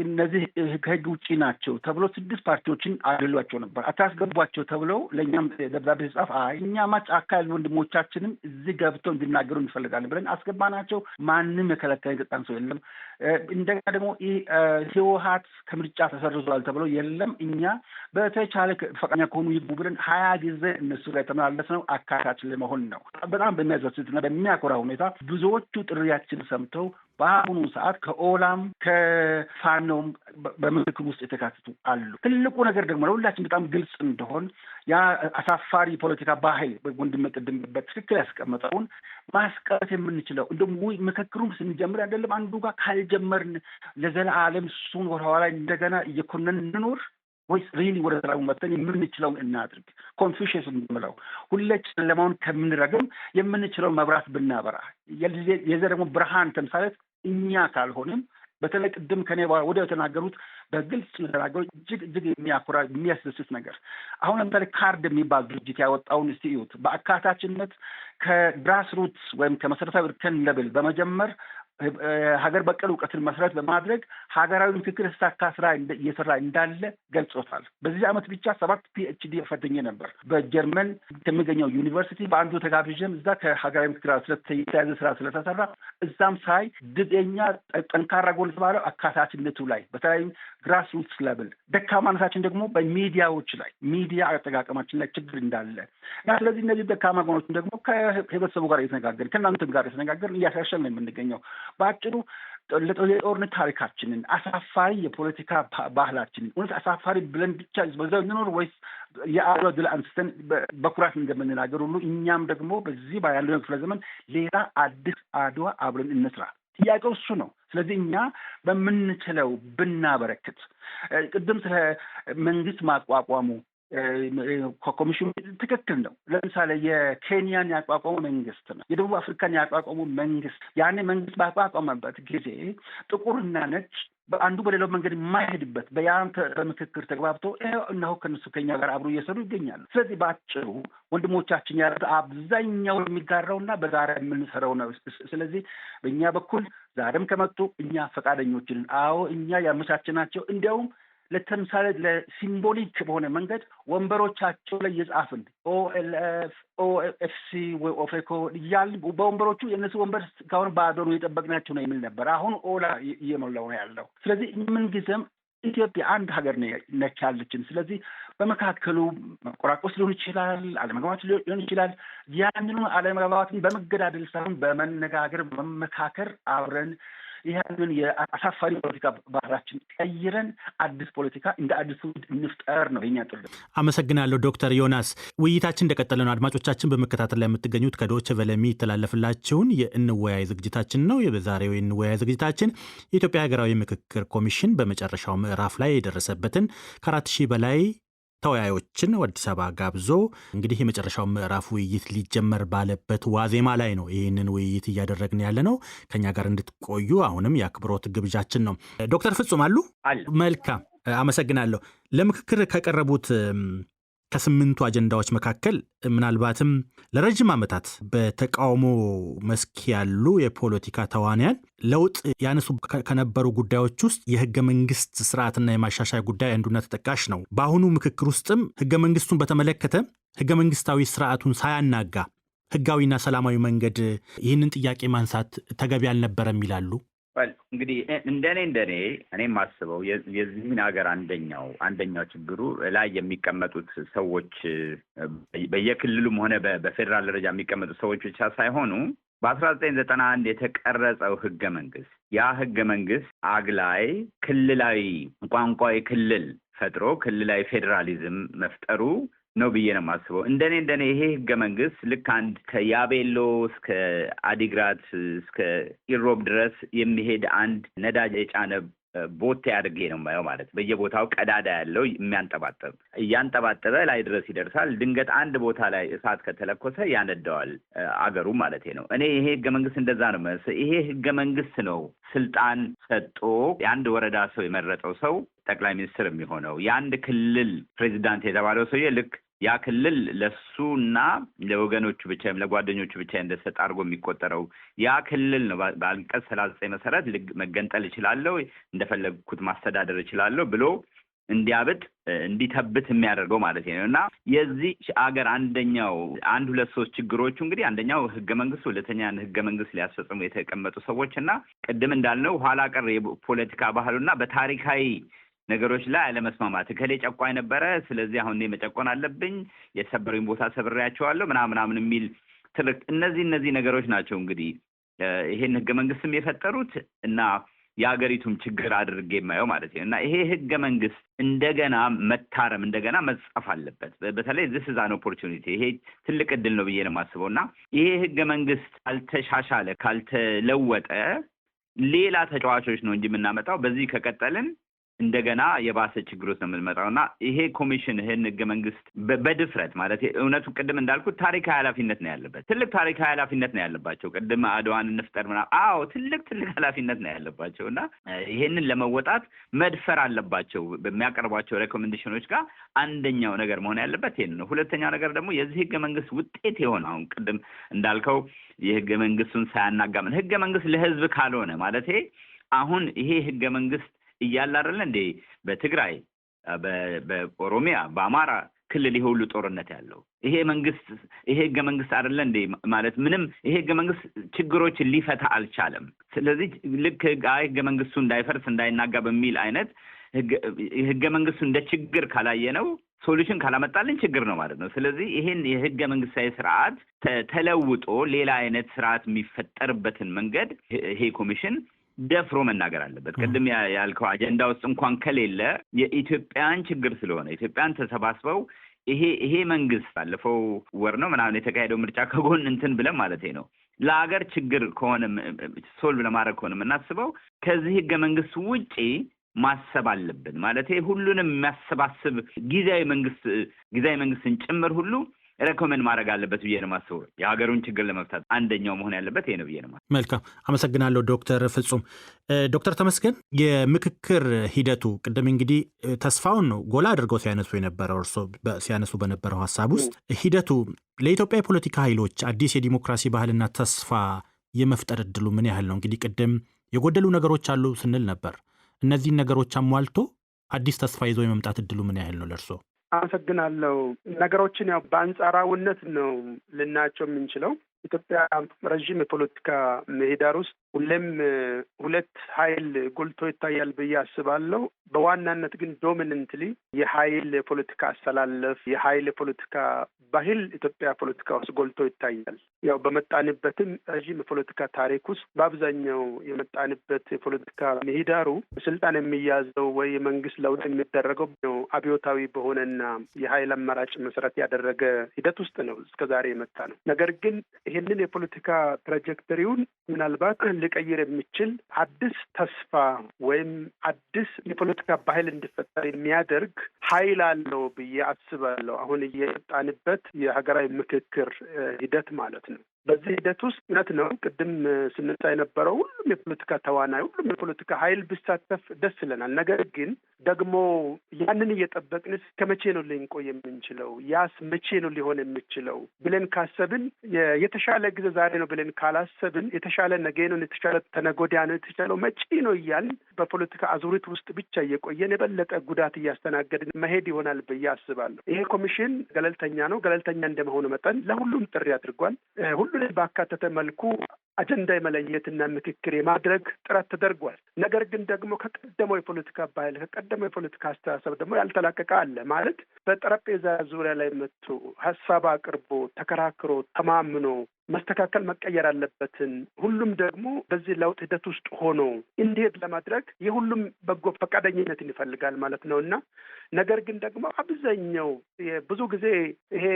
S3: እነዚህ ከህግ ውጪ ናቸው ተብሎ 6 ፓርቲዎችን አድሏቸው ነበር። አታስገቧቸው ተብለው ለእኛም ደብዳቤ ተጻፈ። እኛማ ጫካ ያሉ ወንድሞቻችንም እዚህ ገብተው እንዲናገሩ እንፈልጋለን ብለን አስገባናቸው። ማንም የከለከለ የገጣን ሰው የለም። እንደገና ደግሞ ህወሓት ከምርጫ ተሰርዟል ተብሎ የለም። እኛ በተቻለ ፈቃደኛ ከሆኑ ይግቡ ብለን 20 ጊዜ እነሱ ጋር የተመላለስነው አካታች ለመሆን ነው። በጣም በሚያስደስትና በሚያኮራ ሁኔታ ብዙዎቹ ጥሪያችን ሰምተው በአሁኑ ሰዓት ከኦላም ከፋኖም በምክክር ውስጥ የተካተቱ አሉ። ትልቁ ነገር ደግሞ ለሁላችን በጣም ግልጽ እንደሆን ያ አሳፋሪ ፖለቲካ ባህል ወንድም ቅድም በትክክል ያስቀመጠውን ማስቀረት የምንችለው እንደውም ምክክሩን ስንጀምር አይደለም አንዱ ጋር ካልጀመርን ለዘላለም እሱን ወደኋላ እንደገና እየኮነን እንኖር ወይስ ሪሊ ወደ ሰላሙ መጥተን የምንችለውን እናድርግ። ኮንፊሽየስ የምንለው ሁሌ ጨለማውን ከምንረግም የምንችለውን መብራት ብናበራ የዘ ደግሞ ብርሃን ተምሳሌት እኛ ካልሆንም በተለይ ቅድም ከኔ ወዲያው የተናገሩት በግልጽ የተናገሩት እጅግ የሚያኮራ የሚያስደስት ነገር አሁን ለምሳሌ ካርድ የሚባል ድርጅት ያወጣውን እስቲ እዩት። በአካታችነት ከግራስ ሩትስ ወይም ከመሰረታዊ እርከን ለብል በመጀመር ሀገር በቀል እውቀትን መሰረት በማድረግ ሀገራዊ ምክክር ስታካ ስራ እየሰራ እንዳለ ገልጾታል። በዚህ ዓመት ብቻ 7 PhD ፈተኜ ነበር በጀርመን ከሚገኘው ዩኒቨርሲቲ በአንዱ ተጋብዤም እዛ ከሀገራዊ ምክክር ስለተያዘ ስራ ስለተሰራ እዛም ሳይ ድደኛ ጠንካራ ጎል የተባለው አካታችነቱ ላይ በተለይ ግራስ ሩትስ ሌቭል፣ ደካማነታችን ደግሞ በሚዲያዎች ላይ ሚዲያ አጠቃቀማችን ላይ ችግር እንዳለ እና ስለዚህ እነዚህ ደካማ ጎኖችን ደግሞ ከህብረተሰቡ ጋር እየተነጋገርን ከእናንተም ጋር እየተነጋገርን እያሻሻልን ነው የምንገኘው። በአጭሩ የጦርነት ታሪካችንን አሳፋሪ የፖለቲካ ባህላችንን እውነት አሳፋሪ ብለን ብቻ በዛው እንኖር ወይስ የአድዋ ድል አንስተን በኩራት እንደምንናገር ሁሉ እኛም ደግሞ በዚህ ባያለው ክፍለ ዘመን ሌላ አዲስ አድዋ አብረን እንስራ? ጥያቄው እሱ ነው። ስለዚህ እኛ በምንችለው ብናበረክት ቅድም ስለ መንግስት ማቋቋሙ ኮሚሽኑ ትክክል ነው። ለምሳሌ የኬንያን ያቋቋሙ መንግስት ነው። የደቡብ አፍሪካን ያቋቋሙ መንግስት ያኔ መንግስት ባቋቋመበት ጊዜ ጥቁርና ነጭ በአንዱ በሌላው መንገድ የማይሄድበት በያን በምክክር ተግባብቶ እነሆ ከነሱ ከኛ ጋር አብሮ እየሰሩ ይገኛሉ። ስለዚህ በአጭሩ ወንድሞቻችን ያሉት አብዛኛው የሚጋራውና በጋራ የምንሰራው ነው። ስለዚህ በእኛ በኩል ዛሬም ከመጡ እኛ ፈቃደኞችን እኛ ያመቻችናቸው እንዲያውም ለተምሳሌ ለሲምቦሊክ በሆነ መንገድ ወንበሮቻቸው ላይ የጻፍን OLF OFC ወይ ኦፌኮ እያልን በወንበሮቹ የእነሱ ወንበር እስካሁን ባዶ ነው የጠበቅናቸው ነው የሚል ነበር። አሁን ኦላ እየሞላው ነው ያለው። ስለዚህ ምንጊዜም ኢትዮጵያ አንድ ሀገር ነች ያለችን። ስለዚህ በመካከሉ መቆራቆስ ሊሆን ይችላል፣ አለመግባባት ሊሆን ይችላል። ያንኑ አለመግባባትን በመገዳደል ሳይሆን በመነጋገር በመመካከር አብረን
S5: ይህንን የአሳፋሪ ፖለቲካ ባህላችን ቀይረን አዲስ ፖለቲካ እንደ አዲሱ እንፍጠር ነው የኛ ጥሪ።
S2: አመሰግናለሁ ዶክተር ዮናስ። ውይይታችን እንደቀጠለ ነው። አድማጮቻችን በመከታተል ላይ የምትገኙት ከዶይቼ ቬለ የሚተላለፍላችሁን የእንወያይ ዝግጅታችን ነው። የዛሬው የእንወያይ ዝግጅታችን የኢትዮጵያ ሀገራዊ ምክክር ኮሚሽን በመጨረሻው ምዕራፍ ላይ የደረሰበትን ከ4,000 በላይ ተወያዮችን አዲስ አበባ ጋብዞ እንግዲህ የመጨረሻው ምዕራፍ ውይይት ሊጀመር ባለበት ዋዜማ ላይ ነው ይህንን ውይይት እያደረግን ያለ ነው። ከኛ ጋር እንድትቆዩ አሁንም የአክብሮት ግብዣችን ነው። ዶክተር ፍጹም አሉ? መልካም አመሰግናለሁ። ለምክክር ከቀረቡት ከ8ቱ አጀንዳዎች መካከል ምናልባትም ለረጅም ዓመታት በተቃውሞ መስክ ያሉ የፖለቲካ ተዋንያን ለውጥ ያነሱ ከነበሩ ጉዳዮች ውስጥ የህገ መንግስት ስርዓትና የማሻሻያ ጉዳይ አንዱና ተጠቃሽ ነው። በአሁኑ ምክክር ውስጥም ህገ መንግስቱን በተመለከተ ህገ መንግስታዊ ስርዓቱን ሳያናጋ ህጋዊና ሰላማዊ መንገድ ይህንን ጥያቄ ማንሳት ተገቢ አልነበረም ይላሉ።
S4: እንግዲህ እንደኔ እኔም ማስበው የዚህን ሀገር አንደኛው ችግሩ ላይ የሚቀመጡት ሰዎች በየክልሉም ሆነ በፌዴራል ደረጃ የሚቀመጡት ሰዎች ብቻ ሳይሆኑ በ1991 የተቀረጸው ህገ መንግስት ያ ህገ መንግስት አግላይ ክልላዊ ቋንቋዊ ክልል ፈጥሮ ክልላዊ ፌዴራሊዝም መፍጠሩ ነው ብዬ ነው የማስበው። እንደኔ ይሄ ህገ መንግስት ልክ አንድ ከያቤሎ እስከ አዲግራት እስከ ኢሮብ ድረስ የሚሄድ አንድ ነዳጅ የጫነ ቦቴ አድርጌ ነው የማየው። ማለት በየቦታው ቀዳዳ ያለው የሚያንጠባጠብ እያንጠባጠበ ላይ ድረስ ይደርሳል። ድንገት አንድ ቦታ ላይ እሳት ከተለኮሰ ያነደዋል አገሩ ማለት ነው። እኔ ይሄ ህገ መንግስት እንደዛ ነው መሰለኝ። ይሄ ህገ መንግስት ነው ስልጣን ሰጥቶ የአንድ ወረዳ ሰው የመረጠው ሰው ጠቅላይ ሚኒስትር የሚሆነው። የአንድ ክልል ፕሬዚዳንት የተባለው ሰውዬ ልክ ያ ክልል ለሱና ለወገኖቹ ብቻ ለጓደኞቹ ብቻ እንደሰጥ አድርጎ የሚቆጠረው ያ ክልል ነው። በአንቀጽ 39 መሰረት መገንጠል እችላለሁ፣ እንደፈለግኩት ማስተዳደር እችላለሁ ብሎ እንዲያብጥ እንዲተብት የሚያደርገው ማለት ነው። እና የዚህ አገር አንደኛው 1-2-3 ችግሮቹ እንግዲህ አንደኛው ህገ መንግስት፣ ሁለተኛ ህገ መንግስት ሊያስፈጽሙ የተቀመጡ ሰዎች እና ቅድም እንዳልነው ኋላ ቀር የፖለቲካ ባህሉና በታሪካዊ ነገሮች ላይ አለመስማማት። ከሌ ጨቋኝ ነበረ፣ ስለዚህ አሁን እኔ መጨቆን አለብኝ፣ የተሰበሩኝ ቦታ ሰብሬያቸዋለሁ ምናምን የሚል ትልቅ እነዚህ ነገሮች ናቸው እንግዲህ ይሄን ህገ መንግስትም የፈጠሩት እና የሀገሪቱም ችግር አድርጌ የማየው ማለት ነው። እና ይሄ ህገ መንግስት እንደገና መታረም እንደገና መጻፍ አለበት። በተለይ this is an opportunity ይሄ ትልቅ እድል ነው ብዬ ነው የማስበው። እና ይሄ ህገ መንግስት ካልተሻሻለ ካልተለወጠ ሌላ ተጫዋቾች ነው እንጂ የምናመጣው። በዚህ ከቀጠልን እንደገና የባሰ ችግር ውስጥ ነው የምንመጣው። እና ይሄ ኮሚሽን ይሄን ህገ መንግስት በድፍረት ማለት እውነቱን ቅድም እንዳልኩት ታሪካዊ ኃላፊነት ነው ያለበት። ትልቅ ታሪካዊ ኃላፊነት ነው ያለባቸው። ቅድም አድዋን እንፍጠር ምናምን፣ አዎ ትልቅ ኃላፊነት ነው ያለባቸው። እና ይሄንን ለመወጣት መድፈር አለባቸው። በሚያቀርቧቸው ሬኮሜንዴሽኖች ጋር አንደኛው ነገር መሆን ያለበት ይሄን ነው። ሁለተኛው ነገር ደግሞ የዚህ ህገ መንግስት ውጤት የሆነ አሁን ቅድም እንዳልከው የህገ መንግስቱን ሳያናጋምን ህገ መንግስት ለህዝብ ካልሆነ ማለት አሁን ይሄ ህገ መንግስት እያለ አይደለ እንዴ በትግራይ በኦሮሚያ በአማራ ክልል ይሄ ሁሉ ጦርነት ያለው ይሄ ህገ መንግስት አይደለ እንዴ ማለት ምንም ይሄ ህገ መንግስት ችግሮችን ሊፈታ አልቻለም። ስለዚህ ልክ ህገ መንግስቱ እንዳይፈርስ እንዳይናጋ በሚል አይነት ህገ መንግስቱ እንደ ችግር ካላየ ነው ሶሉሽን ካላመጣልን ችግር ነው ማለት ነው። ስለዚህ ይሄን የህገ መንግስታዊ ስርዓት ተለውጦ ሌላ አይነት ስርዓት የሚፈጠርበትን መንገድ ይሄ ኮሚሽን ደፍሮ መናገር አለበት። ቅድም ያልከው አጀንዳ ውስጥ እንኳን ከሌለ የኢትዮጵያን ችግር ስለሆነ ኢትዮጵያን ተሰባስበው ይሄ መንግስት ባለፈው ወር ነው ምናምን የተካሄደው ምርጫ ከጎን እንትን ብለን ማለት ነው ለሀገር ችግር ከሆነ ሶልቭ ለማድረግ ከሆነ የምናስበው ከዚህ ህገ መንግስት ውጪ ማሰብ አለብን ማለት ሁሉንም የሚያሰባስብ ጊዜያዊ መንግስትን ጭምር ሁሉ ሬኮመንድ ማድረግ አለበት ብዬ ነው የማስበው። የሀገሩን ችግር ለመፍታት አንደኛው መሆን ያለበት ይሄ ነው ብዬ ነው።
S2: መልካም አመሰግናለሁ ዶክተር ፍጹም። ዶክተር ተመስገን የምክክር ሂደቱ ቅድም እንግዲህ ተስፋውን ነው ጎላ አድርገው ሲያነሱ የነበረው እርሶ ሲያነሱ በነበረው ሀሳብ ውስጥ ሂደቱ ለኢትዮጵያ የፖለቲካ ኃይሎች አዲስ የዲሞክራሲ ባህልና ተስፋ የመፍጠር እድሉ ምን ያህል ነው? እንግዲህ ቅድም የጎደሉ ነገሮች አሉ ስንል ነበር። እነዚህን ነገሮች አሟልቶ አዲስ ተስፋ ይዞ የመምጣት እድሉ ምን ያህል ነው ለእርሶ?
S1: አመሰግናለሁ። ነገሮችን ያው በአንጻራዊነት ነው ልናያቸው የምንችለው። ኢትዮጵያ ረዥም የፖለቲካ ምህዳር ውስጥ ሁሌም ሁለት ኃይል ጎልቶ ይታያል ብዬ አስባለሁ። በዋናነት ግን ዶሚነንትሊ የኃይል የፖለቲካ አስተላለፍ የኃይል የፖለቲካ ባህል ኢትዮጵያ ፖለቲካ ውስጥ ጎልቶ ይታያል። ያው በመጣንበትም ረዥም የፖለቲካ ታሪክ ውስጥ በአብዛኛው የመጣንበት የፖለቲካ ምህዳሩ ስልጣን የሚያዘው ወይ የመንግስት ለውጥ የሚደረገው አብዮታዊ በሆነና የኃይል አማራጭ መሰረት ያደረገ ሂደት ውስጥ ነው እስከዛሬ የመጣ ነው። ነገር ግን ይህንን የፖለቲካ ትራጀክተሪውን ምናልባት ሊቀይር የሚችል አዲስ ተስፋ ወይም አዲስ የፖለቲካ ባህል እንዲፈጠር የሚያደርግ ኃይል አለው ብዬ አስባለሁ። አሁን እየመጣንበት የሀገራዊ ምክክር ሂደት ማለት ነው። በዚህ ሂደት ውስጥ እውነት ነው ቅድም ስንሳ የነበረው ሁሉም የፖለቲካ ተዋናይ ሁሉም የፖለቲካ ኃይል ቢሳተፍ ደስ ይለናል። ነገር ግን ደግሞ ያንን እየጠበቅን እስከ መቼ ነው ልንቆይ የምንችለው? ያስ መቼ ነው ሊሆን የሚችለው ብለን ካሰብን የተሻለ ጊዜ ዛሬ ነው ብለን ካላሰብን የተሻለ ነገ ነው፣ የተሻለ ተነገ ወዲያ ነው፣ የተሻለው መጪ ነው እያልን በፖለቲካ አዙሪት ውስጥ ብቻ እየቆየን የበለጠ ጉዳት እያስተናገድን መሄድ ይሆናል ብዬ አስባለሁ። ይሄ ኮሚሽን ገለልተኛ ነው። ገለልተኛ እንደመሆኑ መጠን ለሁሉም ጥሪ አድርጓል። ሁሉንም ባካተተ መልኩ አጀንዳ የመለየትና ምክክር የማድረግ ጥረት ተደርጓል። ነገር ግን ደግሞ ከቀደመው የፖለቲካ ባህል ከቀደመው የፖለቲካ አስተሳሰብ ደግሞ ያልተላቀቀ አለ ማለት በጠረጴዛ ዙሪያ ላይ መጥቶ ሀሳብ አቅርቦ ተከራክሮ ተማምኖ መስተካከል መቀየር አለበትን ሁሉም ደግሞ በዚህ ለውጥ ሂደት ውስጥ ሆኖ እንዲሄድ ለማድረግ የሁሉም በጎ ፈቃደኝነትን ይፈልጋል ማለት ነው እና ነገር ግን ደግሞ አብዛኛው ብዙ ጊዜ ይሄ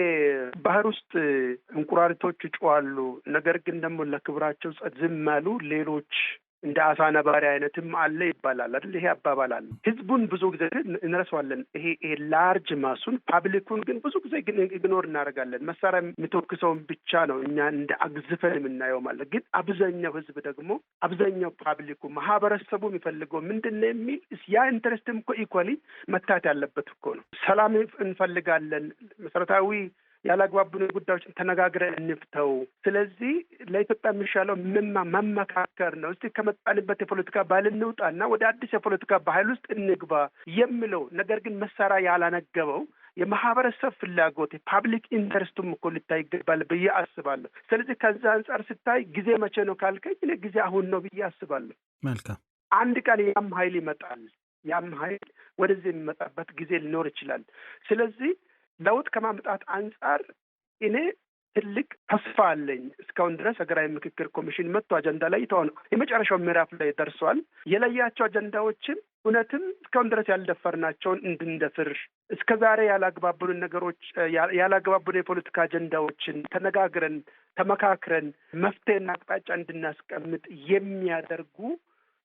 S1: ባህር ውስጥ እንቁራሪቶች ይጮኻሉ፣ ነገር ግን ደግሞ ለክብራቸው ዝም ያሉ ሌሎች እንደ አሳ ነባሪ አይነትም አለ ይባላል አይደል? ይሄ አባባል አለ። ህዝቡን ብዙ ጊዜ እንረሳዋለን። ይሄ ላርጅ ማሱን ፓብሊኩን ግን ብዙ ጊዜ ኢግኖር እናደርጋለን። መሳሪያ የሚተኩሰውን ብቻ ነው እኛ እንደ አግዝፈን የምናየው ማለት። ግን አብዛኛው ህዝብ ደግሞ አብዛኛው ፓብሊኩ ማህበረሰቡ የሚፈልገው ምንድን ነው የሚል ያ ኢንተረስትም እኮ ኢኳሊ መታት ያለበት እኮ ነው። ሰላም እንፈልጋለን። መሰረታዊ ያላግባቡን ጉዳዮችን ተነጋግረን እንፍተው። ስለዚህ ለኢትዮጵያ የሚሻለው መመካከር ነው። እስቲ ከመጣንበት የፖለቲካ ባህል እንውጣና ወደ አዲስ የፖለቲካ ባህል ውስጥ እንግባ የሚለው ነገር ግን መሳሪያ ያላነገበው የማህበረሰብ ፍላጎት የፓብሊክ ኢንተረስቱም እኮ ሊታይ ይገባል ብዬ አስባለሁ። ስለዚህ ከዛ አንጻር ስታይ ጊዜ መቼ ነው ካልከኝ እኔ ጊዜ አሁን ነው ብዬ አስባለሁ።
S2: መልካም።
S1: አንድ ቀን ያም ኃይል ይመጣል። ያም ኃይል ወደዚህ የሚመጣበት ጊዜ ሊኖር ይችላል። ስለዚህ ለውጥ ከማምጣት አንጻር እኔ ትልቅ ተስፋ አለኝ። እስካሁን ድረስ ሀገራዊ ምክክር ኮሚሽን መጥቶ አጀንዳ ላይ የመጨረሻው ምዕራፍ ላይ ደርሷል። የለያቸው አጀንዳዎችን እውነትም እስካሁን ድረስ ያልደፈርናቸውን እንድንደፍር እስከ ዛሬ ያላግባቡን ነገሮች ያላግባቡን የፖለቲካ አጀንዳዎችን ተነጋግረን ተመካክረን መፍትሄና አቅጣጫ እንድናስቀምጥ የሚያደርጉ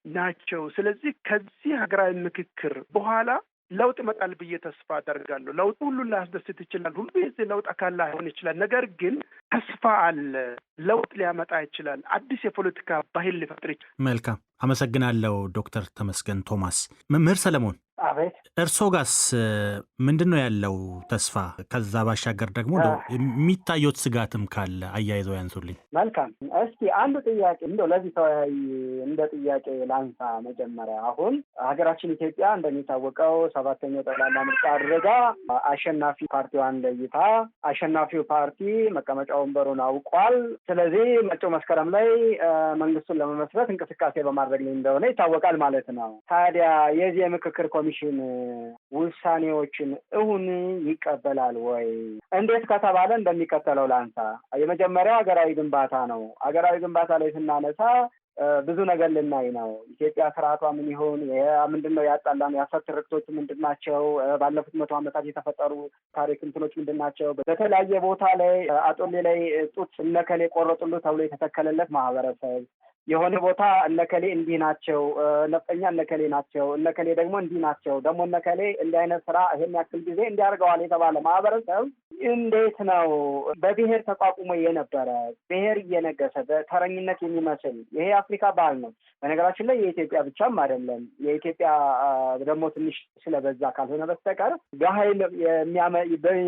S1: ናቸው። ስለዚህ ከዚህ ሀገራዊ ምክክር በኋላ ለውጥ ይመጣል ብዬ ተስፋ አደርጋለሁ። ለውጥ ሁሉን ላያስደስት ይችላል። ሁሉ የዚህ ለውጥ አካል ላይሆን ይችላል። ነገር ግን ተስፋ አለ። ለውጥ ሊያመጣ ይችላል። አዲስ የፖለቲካ ባህል ሊፈጥር ይችላል።
S2: መልካም አመሰግናለሁ ዶክተር ተመስገን ቶማስ። መምህር ሰለሞን
S3: አቤት።
S2: እርሶ ጋስ ምንድን ነው ያለው ተስፋ? ከዛ ባሻገር ደግሞ የሚታየት ስጋትም ካለ አያይዘው ያንሱልኝ።
S3: መልካም። እስኪ አንዱ ጥያቄ እንደው ለዚህ ተወያይ እንደ ጥያቄ ላንሳ። መጀመሪያ አሁን ሀገራችን ኢትዮጵያ እንደሚታወቀው 7ኛው ጠቅላላ ምርጫ አድርጋ አሸናፊ ፓርቲዋን ለይታ አሸናፊው ፓርቲ መቀመጫ ወንበሩን አውቋል። ስለዚህ መጪው መስከረም ላይ መንግስቱን ለመመስረት እንቅስቃሴ በማድረግ ላይ እንደሆነ ይታወቃል ማለት ነው። ታዲያ የዚህ የምክክር ኮሚሽን ውሳኔዎችን እውን ይቀበላል ወይ? እንዴት ከተባለ እንደሚከተለው ላንሳ። የመጀመሪያው ሀገራዊ ግንባታ ነው። ሀገራዊ ግንባታ ላይ ስናነሳ ብዙ ነገር ልናይ ነው። ኢትዮጵያ ስርዓቷ ምን ይሆን? ምንድን ነው ያጣላን? የሀሰት ትርክቶች ምንድን ናቸው? ባለፉት 100 ዓመታት የተፈጠሩ ታሪክ እንትኖች ምንድን ናቸው? በተለያየ ቦታ ላይ አጦሌ ላይ ጡት እነከሌ ቆረጡሉ ተብሎ የተተከለለት ማህበረሰብ የሆነ ቦታ እነከሌ እንዲህ ናቸው፣ ነፍጠኛ እነከሌ ናቸው፣ እነከሌ ደግሞ እንዲህ ናቸው፣ ደግሞ እነከሌ እንዲህ አይነት ስራ ይሄን ያክል ጊዜ እንዲያደርገዋል የተባለ ማህበረሰብ እንዴት ነው በብሔር ተቋቁሞ የነበረ ብሔር እየነገሰ በተረኝነት የሚመስል ይሄ የአፍሪካ ባህል ነው። በነገራችን ላይ የኢትዮጵያ ብቻም አይደለም። የኢትዮጵያ ደግሞ ትንሽ ስለበዛ ካልሆነ በስተቀር በኃይል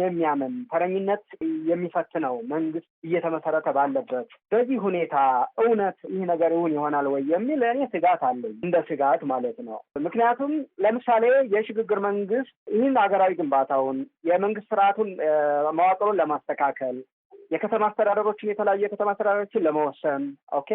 S3: የሚያምን ተረኝነት የሚፈትነው መንግስት እየተመሰረተ ባለበት በዚህ ሁኔታ እውነት ይህ ነገር ይሁን ይሆናል ወይ የሚል እኔ ስጋት አለኝ፣ እንደ ስጋት ማለት ነው። ምክንያቱም ለምሳሌ የሽግግር መንግስት ይህን ሀገራዊ ግንባታውን የመንግስት ስርዓቱን መዋቅሩን ለማስተካከል
S6: የከተማ አስተዳደሮችን የተለያዩ የከተማ አስተዳደሮችን ለመወሰን ኦኬ፣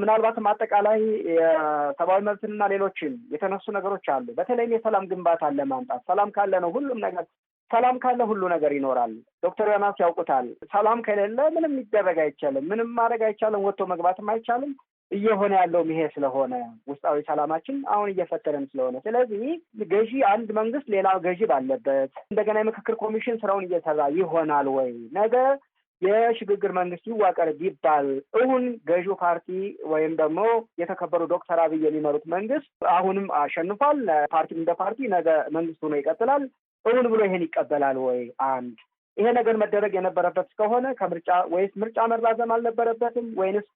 S6: ምናልባትም አጠቃላይ የሰብአዊ መብትና ሌሎችን የተነሱ ነገሮች አሉ። በተለይም የሰላም ግንባታን ለማምጣት ሰላም ካለ ነው ሁሉም ነገር፣ ሰላም ካለ ሁሉ ነገር ይኖራል። ዶክተር ዮናስ ያውቁታል። ሰላም ከሌለ ምንም ሊደረግ አይቻልም፣ ምንም ማድረግ አይቻልም፣ ወጥቶ መግባትም አይቻልም። እየሆነ ያለውም ይሄ ስለሆነ ውስጣዊ ሰላማችን አሁን እየፈተነን ስለሆነ፣ ስለዚህ ገዢ አንድ መንግስት ሌላ ገዢ ባለበት እንደገና የምክክር ኮሚሽን ስራውን እየሰራ ይሆናል ወይ? ነገ የሽግግር መንግስት ይዋቀር ቢባል እውን ገዢው ፓርቲ ወይም ደግሞ የተከበሩ ዶክተር አብይ የሚመሩት መንግስት አሁንም አሸንፏል። ፓርቲም እንደ ፓርቲ ነገ መንግስት ሆኖ ይቀጥላል። እውን ብሎ ይሄን ይቀበላል ወይ? አንድ ይሄ ነገር መደረግ የነበረበት እስከሆነ ከምርጫ ወይስ ምርጫ መራዘም አልነበረበትም ወይንስ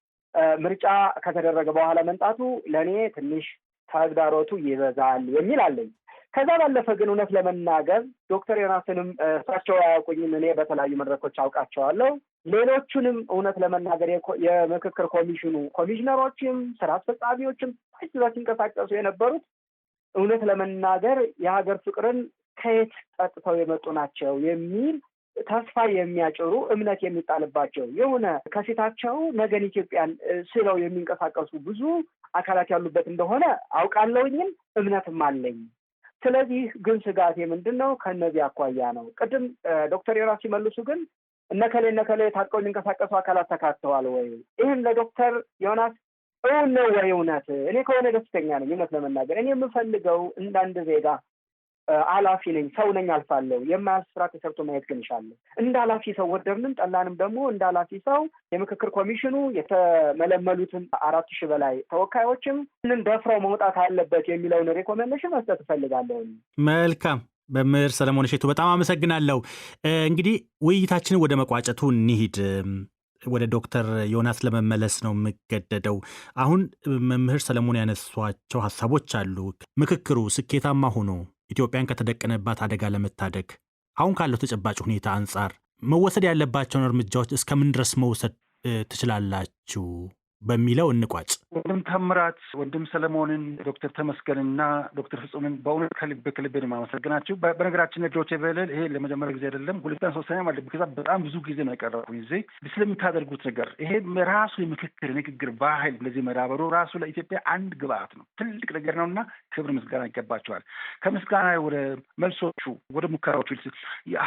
S6: ምርጫ ከተደረገ በኋላ መምጣቱ ለእኔ ትንሽ ተግዳሮቱ ይበዛል የሚል አለኝ። ከዛ ባለፈ ግን እውነት ለመናገር ዶክተር ዮናስንም እሳቸው አያውቁኝም፣ እኔ በተለያዩ መድረኮች አውቃቸዋለሁ። ሌሎቹንም እውነት ለመናገር የምክክር ኮሚሽኑ ኮሚሽነሮችም ስራ አስፈጻሚዎችም እዛ ሲንቀሳቀሱ የነበሩት እውነት ለመናገር የሀገር ፍቅርን ከየት ጠጥተው የመጡ ናቸው የሚል ተስፋ የሚያጭሩ እምነት የሚጣልባቸው የሆነ ከፊታቸው ነገን ኢትዮጵያን ስለው የሚንቀሳቀሱ ብዙ አካላት ያሉበት እንደሆነ አውቃለሁኝም እምነትም አለኝ። ስለዚህ ግን ስጋቴ ምንድን ነው? ከእነዚህ አኳያ ነው። ቅድም ዶክተር ዮናስ ሲመልሱ ግን እነከሌ ታጥቀው የሚንቀሳቀሱ አካላት ተካተዋል ወይ? ይህን ለዶክተር ዮናስ እውን ነው ወይ? እውነት እኔ ከሆነ ደስተኛ ነኝ። እውነት ለመናገር እኔ የምፈልገው እንዳንድ ዜጋ ኃላፊ ነኝ፣ ሰው ነኝ፣ አልፋለሁ። የማያልፍ ስራ ተሰርቶ ማየት ግን እሻለሁ። እንደ ኃላፊ ሰው ወደድንም ጠላንም ደግሞ እንደ ኃላፊ ሰው የምክክር ኮሚሽኑ የተመለመሉትን 4,000 በላይ ተወካዮችም ምን ደፍረው መውጣት አለበት የሚለውን ሬኮሜንዴሽን መስጠት እፈልጋለሁ።
S2: መልካም መምህር ሰለሞን እሸቱ በጣም አመሰግናለሁ። እንግዲህ ውይይታችንን ወደ መቋጨቱ እንሂድ። ወደ ዶክተር ዮናስ ለመመለስ ነው የምገደደው። አሁን መምህር ሰለሞን ያነሷቸው ሀሳቦች አሉ። ምክክሩ ስኬታማ ሆኖ ኢትዮጵያን ከተደቀነባት አደጋ ለመታደግ አሁን ካለው ተጨባጭ ሁኔታ አንጻር መወሰድ ያለባቸውን እርምጃዎች እስከምን ድረስ መውሰድ ትችላላችሁ በሚለው እንቋጭ።
S5: ወንድም ታምራት፣ ወንድም ሰለሞንን፣ ዶክተር ተመስገንና ዶክተር ፍጹምን በእውነት ከልብ የማመሰግናችሁ። በነገራችን ላይ ዶቼ ቬለ ይሄ ለመጀመሪያ ጊዜ አይደለም፣ ሁለተኛ ሶስተኛ ማለት ከዛ በጣም ብዙ ጊዜ ነው የቀረቡኝ ጊዜ ስለምታደርጉት ነገር። ይሄ ራሱ ንግግር ባህል ለዚህ መዳበሩ ራሱ ለኢትዮጵያ አንድ ግብአት ነው፣ ትልቅ ነገር ነው እና ክብር ምስጋና ይገባቸዋል። ከምስጋና ወደ መልሶቹ ወደ ሙከራዎቹ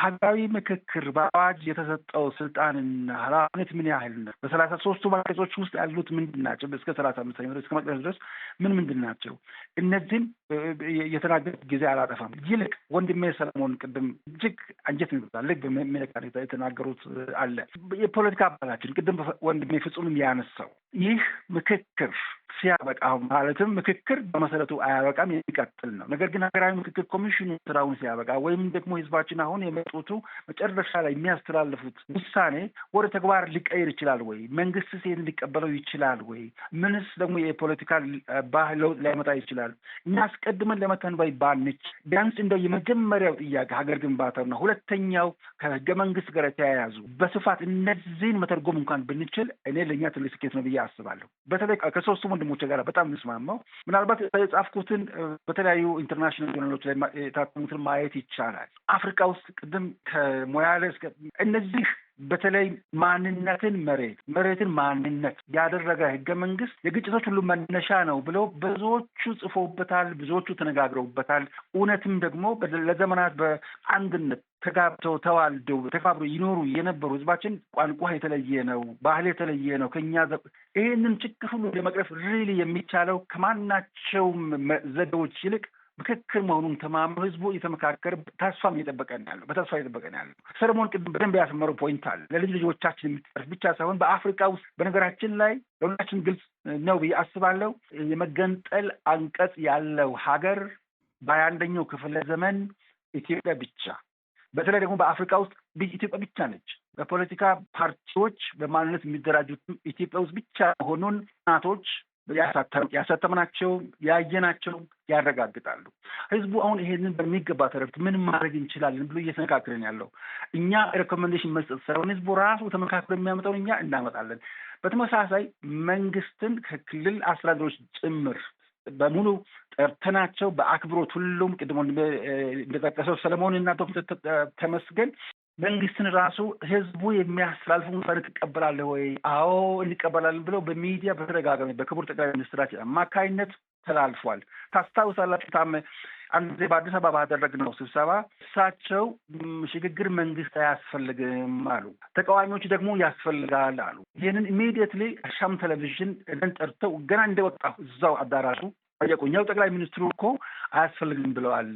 S5: ሀገራዊ ምክክር በአዋጅ የተሰጠው ስልጣንና ኃላፊነት ምን ያህል ነው? በ33ቱ አንቀጾች ውስጥ ያሉት ምንድን ናቸው? እስከ 35 እስከ መቅደስ ድረስ ምንድን ናቸው? እነዚህም የተናገሩት ጊዜ አላጠፋም። ይልቅ ወንድሜ ሰለሞን ቅድም እጅግ አንጀት ይወጣል ልብ የሚነካ የተናገሩት አለ። የፖለቲካ አባላችን ቅድም ወንድሜ ፍጹምም ያነሳው ይህ ምክክር ሲያበቃ ማለትም ምክክር በመሰረቱ አያበቃም፣ የሚቀጥል ነው። ነገር ግን ሀገራዊ ምክክር ኮሚሽኑ ስራውን ሲያበቃ ወይም ደግሞ ህዝባችን አሁን የመጡቱ መጨረሻ ላይ የሚያስተላልፉት ውሳኔ ወደ ተግባር ሊቀይር ይችላል ወይ? መንግስት ይህን ሊቀበለው ይችላል ወይ? ምንስ ደግሞ የፖለቲካ ባህል ለውጥ ሊያመጣ ይችላል? እኛ አስቀድመን ለመተንበይ ባንች ቢያንስ እንደው የመጀመሪያው ጥያቄ ሀገር ግንባታና ሁለተኛው ከህገ መንግስት ጋር የተያያዙ በስፋት እነዚህን መተርጎም እንኳን ብንችል እኔ ለእኛ ትልቅ ስኬት ነው ብዬ አስባለሁ። በተለይ ከሶስቱ ወንድሞቼ ጋር በጣም እንስማማው። ምናልባት የጻፍኩትን በተለያዩ ኢንተርናሽናል ጆርናሎች ላይ የታተሙትን ማየት ይቻላል። አፍሪካ ውስጥ ቅድም ከሞያሌ እስከ እነዚህ በተለይ ማንነትን መሬትን ማንነት ያደረገ ህገ መንግስት የግጭቶች ሁሉ መነሻ ነው ብለው ብዙዎቹ ጽፎበታል፣ ብዙዎቹ ተነጋግረውበታል። እውነትም ደግሞ ለዘመናት በአንድነት ተጋብተው ተዋልደው ተከባብረው ይኖሩ የነበሩ ህዝባችን ቋንቋ የተለየ ነው፣ ባህል የተለየ ነው ከኛ ይህንን ችግር ሁሉ ለመቅረፍ ሪሊ የሚቻለው ከማናቸውም ዘዴዎች ይልቅ ምክክር መሆኑን ተማምኖ ህዝቡ እየተመካከረ ተስፋም እየጠበቀን ያለው በተስፋ እየጠበቀን ያለው ሰለሞን ቅድም በደንብ ያስመረው ፖይንት አለ። ለልጅ ልጆቻችን የሚጠርፍ ብቻ ሳይሆን በአፍሪካ ውስጥ በነገራችን ላይ ለሁላችን ግልጽ ነው ብዬ አስባለሁ። የመገንጠል አንቀጽ ያለው ሀገር በ21ኛው ክፍለ ዘመን ኢትዮጵያ ብቻ፣ በተለይ ደግሞ በአፍሪካ ውስጥ ኢትዮጵያ ብቻ ነች። በፖለቲካ ፓርቲዎች በማንነት የሚደራጁትም ኢትዮጵያ ውስጥ ብቻ መሆኑን እናቶች ያሳተምናቸው ያየናቸው ያረጋግጣሉ። ህዝቡ አሁን ይሄንን በሚገባ ተረድቶ ምን ማድረግ እንችላለን ብሎ እየተነጋገረን ያለው እኛ ሬኮሜንዴሽን መስጠት ሳይሆን ህዝቡ ራሱ ተመካክሮ የሚያመጣውን እኛ እናመጣለን። በተመሳሳይ መንግስትን ከክልል አስተዳደሮች ጭምር በሙሉ ጠርተናቸው በአክብሮት ሁሉም ቅድሞ እንደጠቀሰው ሰለሞን እና ዶክተር ተመስገን መንግስትን ራሱ ህዝቡ የሚያስተላልፈው ውሳኔ ትቀበላለህ ወይ? አዎ እንቀበላለን ብለው በሚዲያ በተደጋጋሚ በክቡር ጠቅላይ ሚኒስትራችን አማካይነት ተላልፏል። ታስታውሳላችሁ ታም አንድ ጊዜ በአዲስ አበባ ባደረግነው ስብሰባ እሳቸው ሽግግር መንግስት አያስፈልግም አሉ። ተቃዋሚዎች ደግሞ ያስፈልጋል አሉ። ይህንን ኢሚዲየትሊ አሻም ቴሌቪዥን ጠርተው ገና እንደወጣሁ እዛው አዳራሹ ጠየቁኝ። ጠቅላይ ሚኒስትሩ እኮ አያስፈልግም ብለዋል።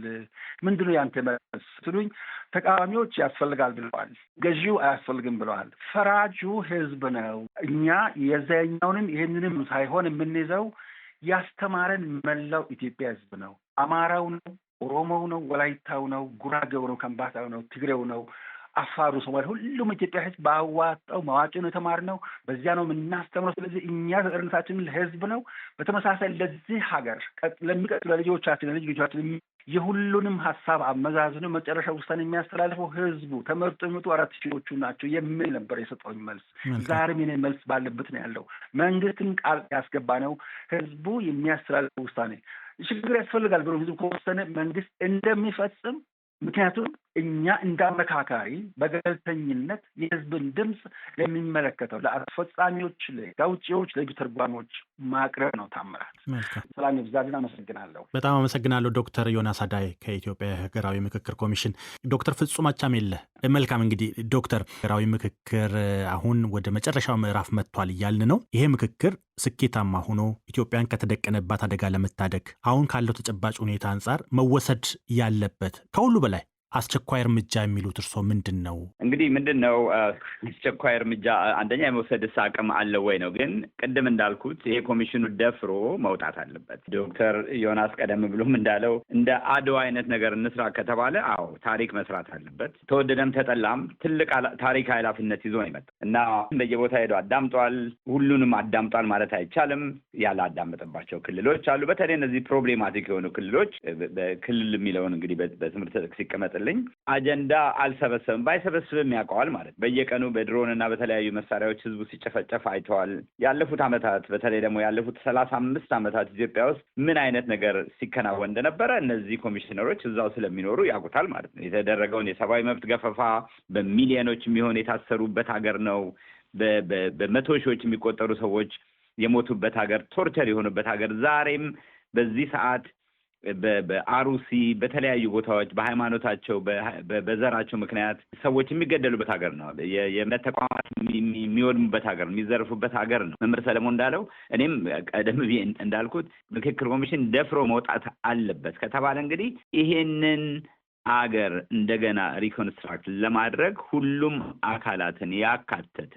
S5: ምንድነው ያንተ መልስ ስሉኝ፣ ተቃዋሚዎች ያስፈልጋል ብለዋል፣ ገዢው አያስፈልግም ብለዋል። ፈራጁ ህዝብ ነው። እኛ የዛኛውንም ይህንንም ሳይሆን የምንይዘው ያስተማረን መላው ኢትዮጵያ ህዝብ ነው። አማራው ነው፣ ኦሮሞው ነው፣ ወላይታው ነው፣ ጉራጌው ነው፣ ከምባታው ነው፣ ትግሬው ነው፣ አፋሩ፣ ሶማሌ፣ ሁሉም ኢትዮጵያ ህዝብ ባዋጣው መዋጮ ነው የተማርነው። በዚያ ነው የምናስተምረው። ስለዚህ እኛ ተጠርነታችን ለህዝብ ነው። በተመሳሳይ ለዚህ ሀገር ለሚቀጥሉ ለልጆቻችን ልጆቻችን የሁሉንም ሀሳብ አመዛዝኖ መጨረሻ ውሳኔ የሚያስተላልፈው ህዝቡ ተመርጦ የሚመጡ 4,000ዎቹ ናቸው የሚል ነበር የሰጠውኝ መልስ። ዛሬም የኔ መልስ ባለበት ነው ያለው። መንግስትም ቃል ያስገባ ነው ህዝቡ የሚያስተላልፈው ውሳኔ ሽግግር ያስፈልጋል ብሎ ህዝቡ ከወሰነ መንግስት እንደሚፈጽም። ምክንያቱም እኛ እንዳመካካሪ በገለልተኝነት የህዝብን ድምፅ ለሚመለከተው ለአስፈጻሚዎች፣ ለጋውጪዎች፣ ለህግ ተርጓሚዎች ማቅረብ ነው። ታምራት ሰላም ይብዛልን። አመሰግናለሁ።
S2: በጣም አመሰግናለሁ ዶክተር ዮናስ አዳይ ከኢትዮጵያ ሀገራዊ ምክክር ኮሚሽን። ዶክተር ፍጹም አቻሜለ መልካም። እንግዲህ ዶክተር ሀገራዊ ምክክር አሁን ወደ መጨረሻው ምዕራፍ መጥቷል እያልን ነው። ይሄ ምክክር ስኬታማ ሆኖ ኢትዮጵያን ከተደቀነባት አደጋ ለመታደግ አሁን ካለው ተጨባጭ ሁኔታ አንጻር መወሰድ ያለበት ከሁሉ በላይ አስቸኳይ እርምጃ የሚሉት እርስዎ ምንድን ነው?
S4: እንግዲህ ምንድን ነው አስቸኳይ እርምጃ? አንደኛ የመውሰድስ አቅም አለው ወይ ነው። ግን ቅድም እንዳልኩት ይሄ ኮሚሽኑ ደፍሮ መውጣት አለበት። ዶክተር ዮናስ ቀደም ብሎም እንዳለው እንደ አድዋ አይነት ነገር እንስራ ከተባለ አዎ ታሪክ መስራት አለበት። ተወደደም ተጠላም ትልቅ ታሪክ ኃላፊነት ይዞ ነው የመጣው እና በየቦታ ሄዶ አዳምጧል። ሁሉንም አዳምጧል ማለት አይቻልም። ያላዳመጠባቸው ክልሎች አሉ። በተለይ እነዚህ ፕሮብሌማቲክ የሆኑ ክልሎች በክልል የሚለውን እንግዲህ በትምህርት ሲቀመጥ አጀንዳ አልሰበሰብም። ባይሰበስብም ያውቀዋል ማለት በየቀኑ በድሮን እና በተለያዩ መሳሪያዎች ህዝቡ ሲጨፈጨፍ አይተዋል። ያለፉት ዓመታት በተለይ ደግሞ ያለፉት 35 ዓመታት ኢትዮጵያ ውስጥ ምን አይነት ነገር ሲከናወን እንደነበረ እነዚህ ኮሚሽነሮች እዛው ስለሚኖሩ ያውቁታል ማለት ነው። የተደረገውን የሰብአዊ መብት ገፈፋ በሚሊዮኖች የሚሆን የታሰሩበት ሀገር ነው። በመቶ ሺዎች የሚቆጠሩ ሰዎች የሞቱበት ሀገር፣ ቶርቸር የሆኑበት ሀገር፣ ዛሬም በዚህ ሰዓት በአሩሲ በተለያዩ ቦታዎች በሃይማኖታቸው በዘራቸው ምክንያት ሰዎች የሚገደሉበት ሀገር ነው። የእምነት ተቋማት የሚወድሙበት ሀገር ነው። የሚዘርፉበት ሀገር ነው። መምህር ሰለሞን እንዳለው እኔም ቀደም ብዬ እንዳልኩት ምክክር ኮሚሽን ደፍሮ መውጣት አለበት ከተባለ እንግዲህ ይሄንን አገር እንደገና ሪኮንስትራክት ለማድረግ ሁሉም አካላትን ያካተተ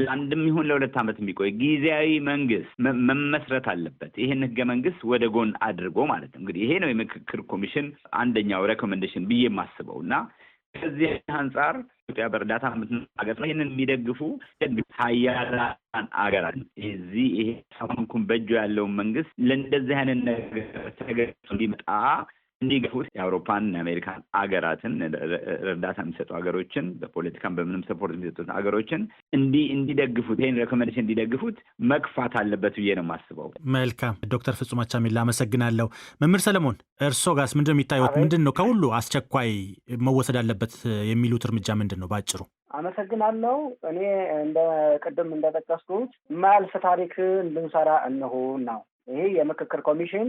S4: ለአንድም ይሁን ለሁለት ዓመት የሚቆይ ጊዜያዊ መንግስት መመስረት አለበት። ይሄን ህገ መንግስት ወደ ጎን አድርጎ ማለት ነው። እንግዲህ ይሄ ነው የምክክር ኮሚሽን አንደኛው ሬኮሜንዴሽን ብዬ የማስበው እና ከዚህ አንጻር ኢትዮጵያ በእርዳታ ሀገር ነው። ይህንን የሚደግፉ ሀያላን አገራት ይሄ ሰማንኩም በእጁ ያለውን መንግስት ለእንደዚህ አይነት ነገር ተገጽ እንዲመጣ እንዲገፉት የአውሮፓን የአሜሪካን አገራትን እርዳታ የሚሰጡ ሀገሮችን በፖለቲካም በምንም ሰፖርት የሚሰጡት ሀገሮችን እንዲደግፉት ይህን ሬኮሜንዴሽን እንዲደግፉት መግፋት አለበት ብዬ ነው የማስበው።
S2: መልካም ዶክተር ፍጹም አቻሜለ አመሰግናለሁ። መምህር ሰለሞን እርስዎ ጋርስ ምንድን ነው የሚታዩት? ምንድን ነው ከሁሉ አስቸኳይ መወሰድ አለበት የሚሉት እርምጃ ምንድን ነው ባጭሩ?
S6: አመሰግናለሁ። እኔ ቅድም እንደጠቀስኩት የማያልፍ ታሪክ እንድንሰራ እነሆ ነው። ይሄ የምክክር ኮሚሽን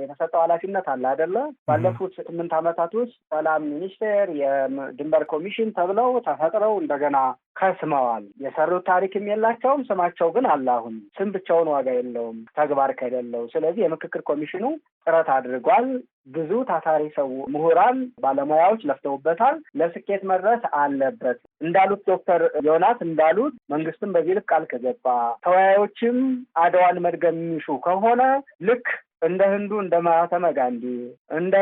S6: የተሰጠው ኃላፊነት አለ አይደለ? ባለፉት 8 ዓመታት ውስጥ ሰላም ሚኒስቴር፣ የድንበር ኮሚሽን ተብለው ተፈጥረው እንደገና ከስመዋል። የሰሩት ታሪክም የላቸውም። ስማቸው ግን አለ። አሁን ስም ብቻውን ዋጋ የለውም ተግባር ከሌለው። ስለዚህ የምክክር ኮሚሽኑ ጥረት አድርጓል። ብዙ ታታሪ ሰው ምሁራን፣ ባለሙያዎች ለፍተውበታል። ለስኬት መድረስ አለበት። እንዳሉት ዶክተር ዮናስ እንዳሉት መንግስትም በዚህ ልክ ቃል ከገባ ተወያዮችም አድዋን መድገም የሚሹ ከሆነ ልክ እንደ ህንዱ እንደ ማህተመ ጋንዲ፣ እንደ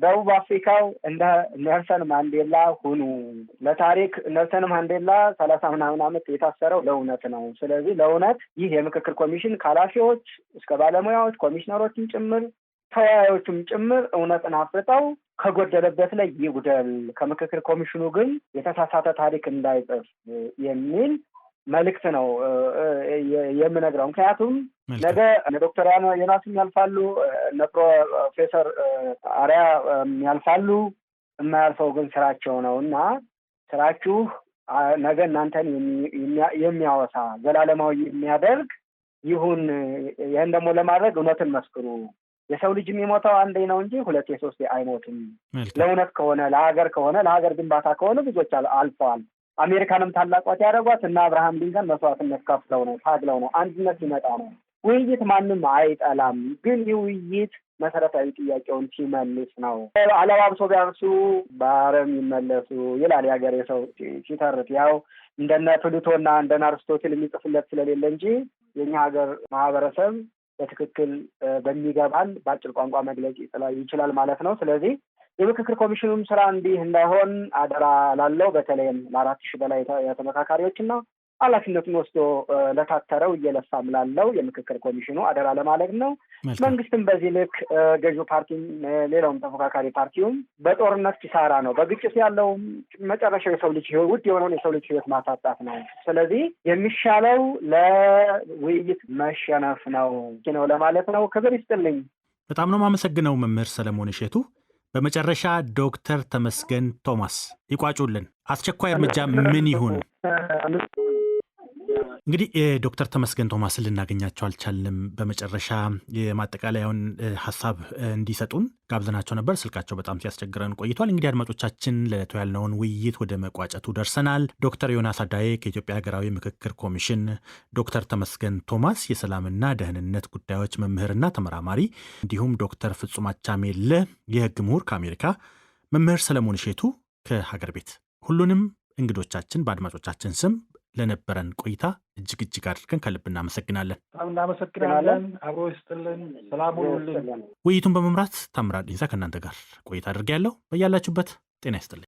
S6: ደቡብ አፍሪካው እንደ ኔልሰን ማንዴላ ሁኑ። ለታሪክ ኔልሰን ማንዴላ 30 ምናምን ዓመት የታሰረው ለእውነት ነው። ስለዚህ ለእውነት ይህ የምክክር ኮሚሽን ከኃላፊዎች እስከ ባለሙያዎች ኮሚሽነሮችም ጭምር ተወያዮችም ጭምር እውነትን አፍርጠው ከጎደለበት ላይ ይጉደል፣ ከምክክር ኮሚሽኑ ግን የተሳሳተ ታሪክ እንዳይጽፍ የሚል መልእክት ነው የምነግረው። ምክንያቱም ነገ እነ ዶክተር ዮናስም ያልፋሉ፣ እነ ፕሮፌሰር አርያ ያልፋሉ። የማያልፈው ግን ስራቸው ነው እና ስራችሁ ነገ እናንተን የሚያወሳ ዘላለማዊ የሚያደርግ ይሁን። ይህን ደግሞ ለማድረግ እውነትን መስክሩ። የሰው ልጅ የሚሞተው አንዴ ነው እንጂ ሁለቴ ሶስቴ አይሞትም። ለእውነት ከሆነ ለሀገር ከሆነ ለሀገር ግንባታ ከሆነ ብዙዎች አልፈዋል። አሜሪካንም ታላቋት ያደረጓት እና አብርሃም ሊንከን መስዋዕትነት ከፍለው ነው፣ ታግለው ነው። አንድነት ሲመጣ ነው። ውይይት ማንም አይጠላም፣ ግን ይህ ውይይት መሰረታዊ ጥያቄውን ሲመልስ ነው። አለባብሶ ቢያርሱ በአረም ይመለሱ ይላል የሀገር የሰው ሲተርት። ያው እንደነ ፕሉቶና እንደነ አርስቶትል የሚጽፍለት ስለሌለ እንጂ የኛ ሀገር ማህበረሰብ በትክክል በሚገባን በአጭር ቋንቋ መግለጽ ይችላል ማለት ነው። ስለዚህ የምክክር ኮሚሽኑም ስራ እንዲህ እንዳይሆን አደራ ላለው በተለይም ለ4,000 በላይ የተመካካሪዎችና ኃላፊነቱን ወስዶ ለታተረው እየለፋም ላለው የምክክር ኮሚሽኑ አደራ ለማለት ነው። መንግስትም በዚህ ልክ ገዢው ፓርቲም ሌላውም ተፎካካሪ ፓርቲውም በጦርነት ኪሳራ ነው። በግጭት ያለው መጨረሻው የሰው ልጅ ውድ የሆነውን የሰው ልጅ ህይወት ማሳጣት ነው። ስለዚህ የሚሻለው ለውይይት መሸነፍ ነው ለማለት ነው። ክብር ይስጥልኝ።
S2: በጣም ነው የማመሰግነው መምህር ሰለሞን እሸቱ። በመጨረሻ ዶክተር ተመስገን ቶማስ ይቋጩልን። አስቸኳይ እርምጃ ምን ይሁን? እንግዲህ ዶክተር ተመስገን ቶማስን ልናገኛቸው አልቻልንም። በመጨረሻ የማጠቃለያውን ሀሳብ እንዲሰጡን ጋብዘናቸው ነበር። ስልካቸው በጣም ሲያስቸግረን ቆይቷል። እንግዲህ አድማጮቻችን ለዕለቱ ያልነውን ውይይት ወደ መቋጨቱ ደርሰናል። ዶክተር ዮናስ አዳዬ ከኢትዮጵያ ሀገራዊ ምክክር ኮሚሽን፣ ዶክተር ተመስገን ቶማስ የሰላምና ደህንነት ጉዳዮች መምህርና ተመራማሪ፣ እንዲሁም ዶክተር ፍጹም አቻሜለ የህግ ምሁር ከአሜሪካ፣ መምህር ሰለሞን እሸቱ ከሀገር ቤት፣ ሁሉንም እንግዶቻችን በአድማጮቻችን ስም ለነበረን ቆይታ እጅግ አድርገን ከልብ እናመሰግናለን።
S5: እናመሰግናለን። አብሮ ይስጥልን። ሰላም ሁኑልን።
S2: ውይይቱን በመምራት ታምራት ዲንሳ ከእናንተ ጋር ቆይታ አድርጌያለሁ። በያላችሁበት ጤና ይስጥልኝ።